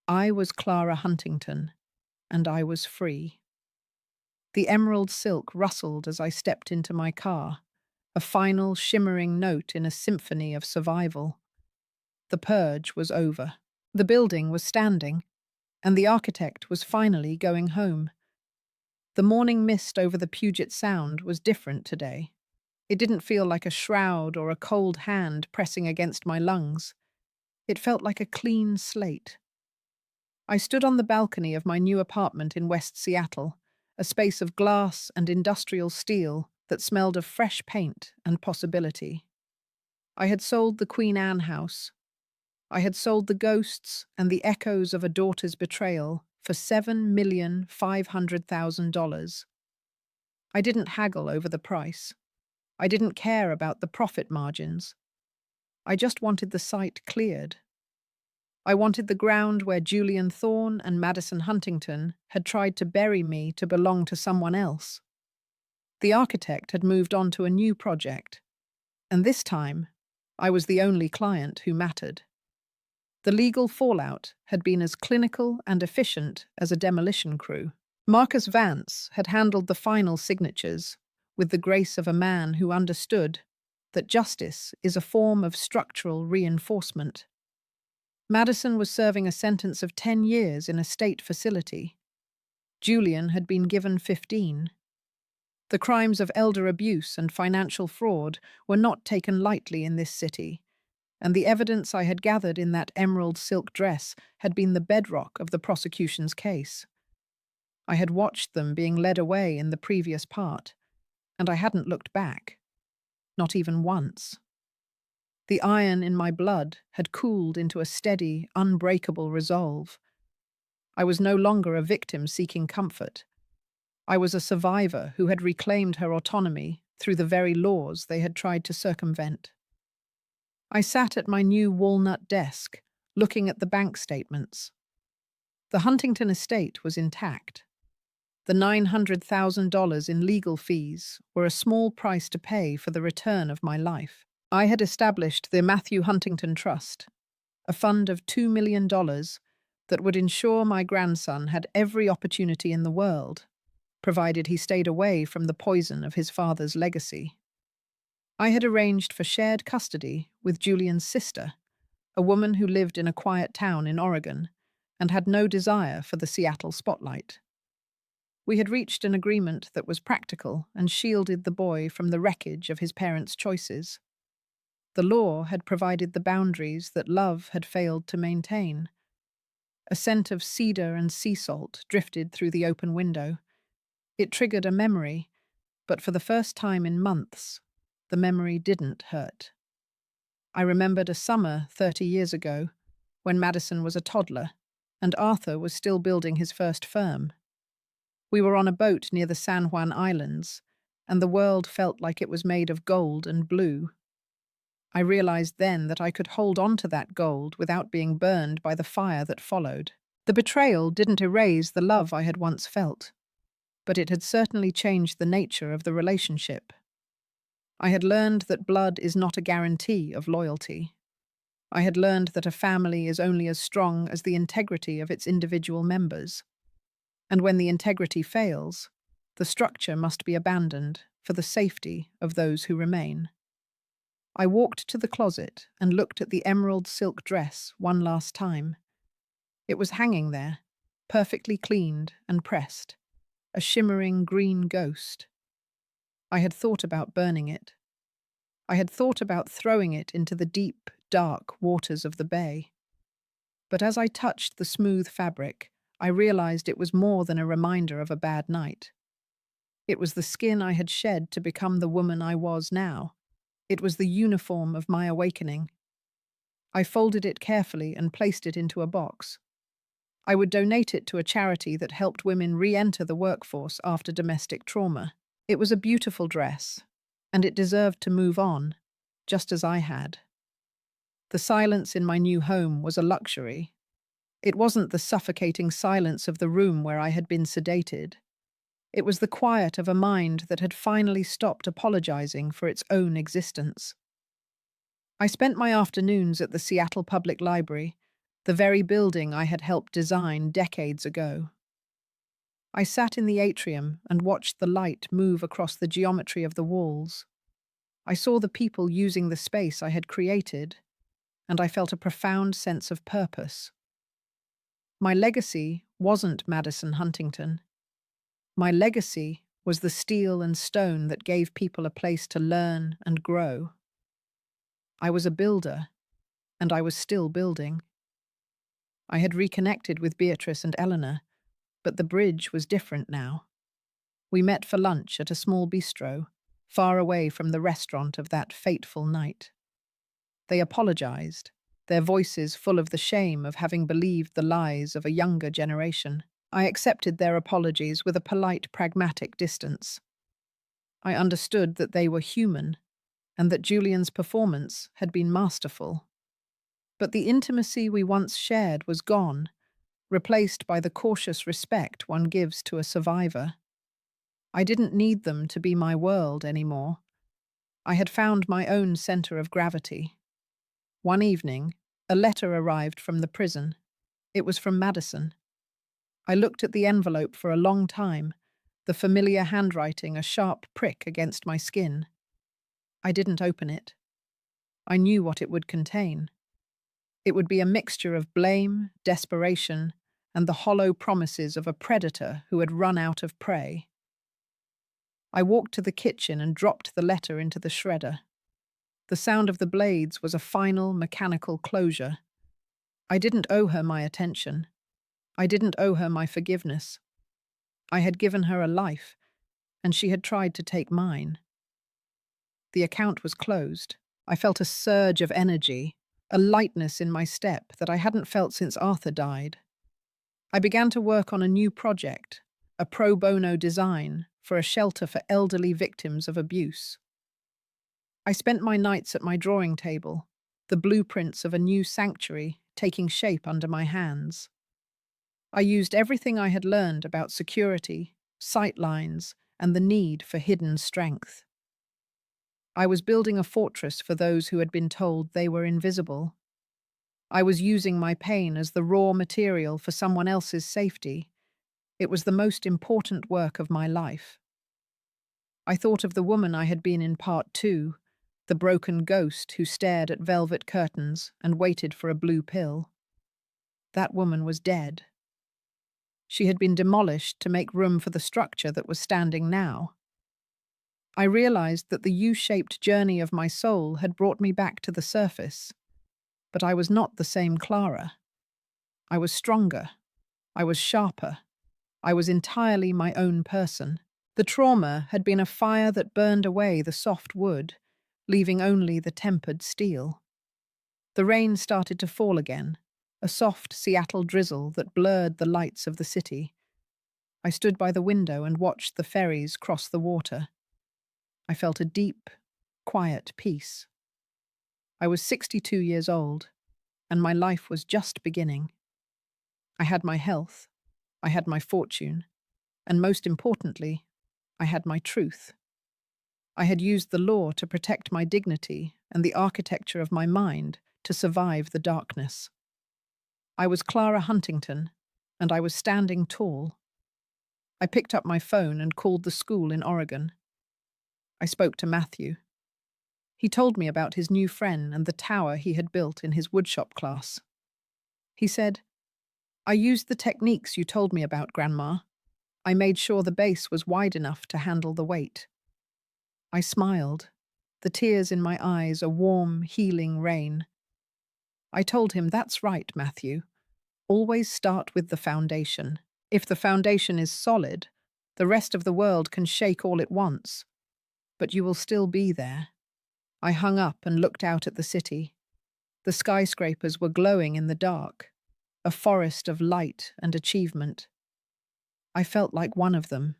I was Clara Huntington, and I was free. The emerald silk rustled as I stepped into my car, a final shimmering note in a symphony of survival. The purge was over. The building was standing, and the architect was finally going home. The morning mist over the Puget Sound was different today. It didn't feel like a shroud or a cold hand pressing against my lungs. It felt like a clean slate. I stood on the balcony of my new apartment in West Seattle, a space of glass and industrial steel that smelled of fresh paint and possibility. I had sold the Queen Anne house. I had sold the ghosts and the echoes of a daughter's betrayal for $7,500,000. I didn't haggle over the price. I didn't care about the profit margins. I just wanted the site cleared. I wanted the ground where Julian Thorne and Madison Huntington had tried to bury me to belong to someone else. The architect had moved on to a new project, and this time, I was the only client who mattered. The legal fallout had been as clinical and efficient as a demolition crew. Marcus Vance had handled the final signatures with the grace of a man who understood that justice is a form of structural reinforcement. Madison was serving a sentence of 10 years in a state facility. Julian had been given 15. The crimes of elder abuse and financial fraud were not taken lightly in this city, and the evidence I had gathered in that emerald silk dress had been the bedrock of the prosecution's case. I had watched them being led away in the previous part, and I hadn't looked back, not even once. The iron in my blood had cooled into a steady, unbreakable resolve. I was no longer a victim seeking comfort. I was a survivor who had reclaimed her autonomy through the very laws they had tried to circumvent. I sat at my new walnut desk, looking at the bank statements. The Huntington estate was intact. The $900,000 in legal fees were a small price to pay for the return of my life. I had established the Matthew Huntington Trust, a fund of $2 million that would ensure my grandson had every opportunity in the world, provided he stayed away from the poison of his father's legacy. I had arranged for shared custody with Julian's sister, a woman who lived in a quiet town in Oregon and had no desire for the Seattle spotlight. We had reached an agreement that was practical and shielded the boy from the wreckage of his parents' choices. The law had provided the boundaries that love had failed to maintain. A scent of cedar and sea salt drifted through the open window. It triggered a memory, but for the first time in months, the memory didn't hurt. I remembered a summer 30 years ago, when Madison was a toddler, and Arthur was still building his first firm. We were on a boat near the San Juan Islands, and the world felt like it was made of gold and blue. I realized then that I could hold on to that gold without being burned by the fire that followed. The betrayal didn't erase the love I had once felt, but it had certainly changed the nature of the relationship. I had learned that blood is not a guarantee of loyalty. I had learned that a family is only as strong as the integrity of its individual members. And when the integrity fails, the structure must be abandoned for the safety of those who remain. I walked to the closet and looked at the emerald silk dress one last time. It was hanging there, perfectly cleaned and pressed, a shimmering green ghost. I had thought about burning it. I had thought about throwing it into the deep, dark waters of the bay. But as I touched the smooth fabric, I realized it was more than a reminder of a bad night. It was the skin I had shed to become the woman I was now. It was the uniform of my awakening. I folded it carefully and placed it into a box. I would donate it to a charity that helped women re-enter the workforce after domestic trauma. It was a beautiful dress, and it deserved to move on, just as I had. The silence in my new home was a luxury. It wasn't the suffocating silence of the room where I had been sedated. It was the quiet of a mind that had finally stopped apologizing for its own existence. I spent my afternoons at the Seattle Public Library, the very building I had helped design decades ago. I sat in the atrium and watched the light move across the geometry of the walls. I saw the people using the space I had created, and I felt a profound sense of purpose. My legacy wasn't Madison Huntington. My legacy was the steel and stone that gave people a place to learn and grow. I was a builder, and I was still building. I had reconnected with Beatrice and Eleanor, but the bridge was different now. We met for lunch at a small bistro, far away from the restaurant of that fateful night. They apologized, their voices full of the shame of having believed the lies of a younger generation. I accepted their apologies with a polite, pragmatic distance. I understood that they were human and that Julian's performance had been masterful. But the intimacy we once shared was gone, replaced by the cautious respect one gives to a survivor. I didn't need them to be my world anymore. I had found my own center of gravity. One evening, a letter arrived from the prison. It was from Madison. I looked at the envelope for a long time, the familiar handwriting a sharp prick against my skin. I didn't open it. I knew what it would contain. It would be a mixture of blame, desperation, and the hollow promises of a predator who had run out of prey. I walked to the kitchen and dropped the letter into the shredder. The sound of the blades was a final, mechanical closure. I didn't owe her my attention. I didn't owe her my forgiveness. I had given her a life, and she had tried to take mine. The account was closed. I felt a surge of energy, a lightness in my step that I hadn't felt since Arthur died. I began to work on a new project, a pro bono design for a shelter for elderly victims of abuse. I spent my nights at my drawing table, the blueprints of a new sanctuary taking shape under my hands. I used everything I had learned about security, sight lines, and the need for hidden strength. I was building a fortress for those who had been told they were invisible. I was using my pain as the raw material for someone else's safety. It was the most important work of my life. I thought of the woman I had been in part 2, the broken ghost who stared at velvet curtains and waited for a blue pill. That woman was dead. She had been demolished to make room for the structure that was standing now. I realized that the U-shaped journey of my soul had brought me back to the surface. But I was not the same Clara. I was stronger. I was sharper. I was entirely my own person. The trauma had been a fire that burned away the soft wood, leaving only the tempered steel. The rain started to fall again, a soft Seattle drizzle that blurred the lights of the city. I stood by the window and watched the ferries cross the water. I felt a deep, quiet peace. I was 62 years old, and my life was just beginning. I had my health, I had my fortune, and most importantly, I had my truth. I had used the law to protect my dignity and the architecture of my mind to survive the darkness. I was Clara Huntington, and I was standing tall. I picked up my phone and called the school in Oregon. I spoke to Matthew. He told me about his new friend and the tower he had built in his woodshop class. He said, "I used the techniques you told me about, Grandma. I made sure the base was wide enough to handle the weight." I smiled, the tears in my eyes a warm, healing rain. I told him, "That's right, Matthew. Always start with the foundation. If the foundation is solid, the rest of the world can shake all it wants. But you will still be there." I hung up and looked out at the city. The skyscrapers were glowing in the dark, a forest of light and achievement. I felt like one of them.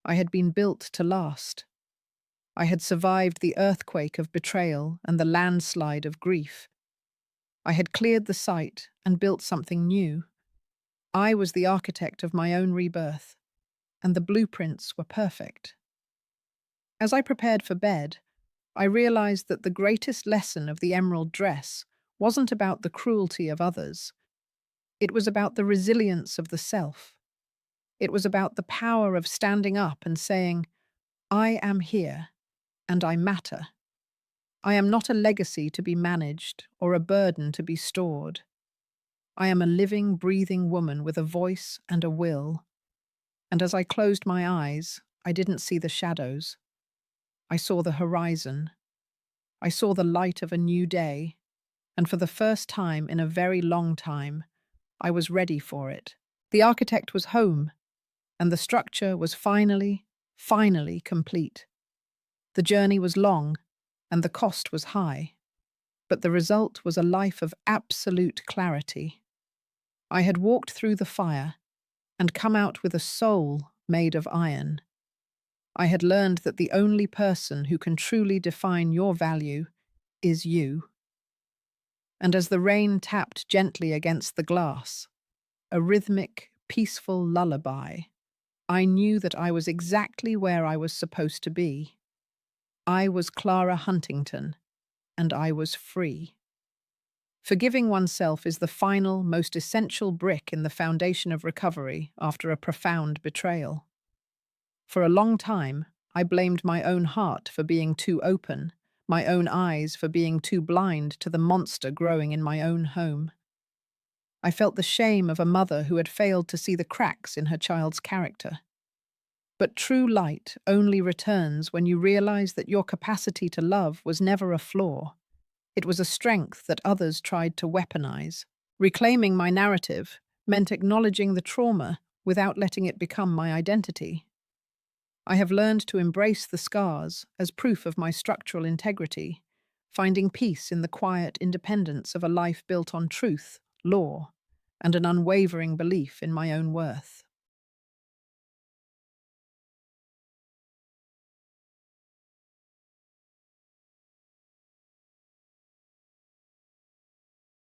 I had been built to last. I had survived the earthquake of betrayal and the landslide of grief. I had cleared the site and built something new. I was the architect of my own rebirth, and the blueprints were perfect. As I prepared for bed, I realized that the greatest lesson of the emerald dress wasn't about the cruelty of others. It was about the resilience of the self. It was about the power of standing up and saying, "I am here, and I matter. I am not a legacy to be managed or a burden to be stored. I am a living, breathing woman with a voice and a will." And as I closed my eyes, I didn't see the shadows. I saw the horizon. I saw the light of a new day, and for the first time in a very long time, I was ready for it. The architect was home, and the structure was finally complete. The journey was long, and the cost was high. but the result was a life of absolute clarity. I had walked through the fire and come out with a soul made of iron. I had learned that the only person who can truly define your value is you. And as the rain tapped gently against the glass, a rhythmic, peaceful lullaby, I knew that I was exactly where I was supposed to be. I was Clara Huntington, and I was free. Forgiving oneself is the final, most essential brick in the foundation of recovery after a profound betrayal. For a long time, I blamed my own heart for being too open, my own eyes for being too blind to the monster growing in my own home. I felt the shame of a mother who had failed to see the cracks in her child's character. But true light only returns when you realize that your capacity to love was never a flaw. It was a strength that others tried to weaponize. Reclaiming my narrative meant acknowledging the trauma without letting it become my identity. I have learned to embrace the scars as proof of my structural integrity, finding peace in the quiet independence of a life built on truth, law, and an unwavering belief in my own worth.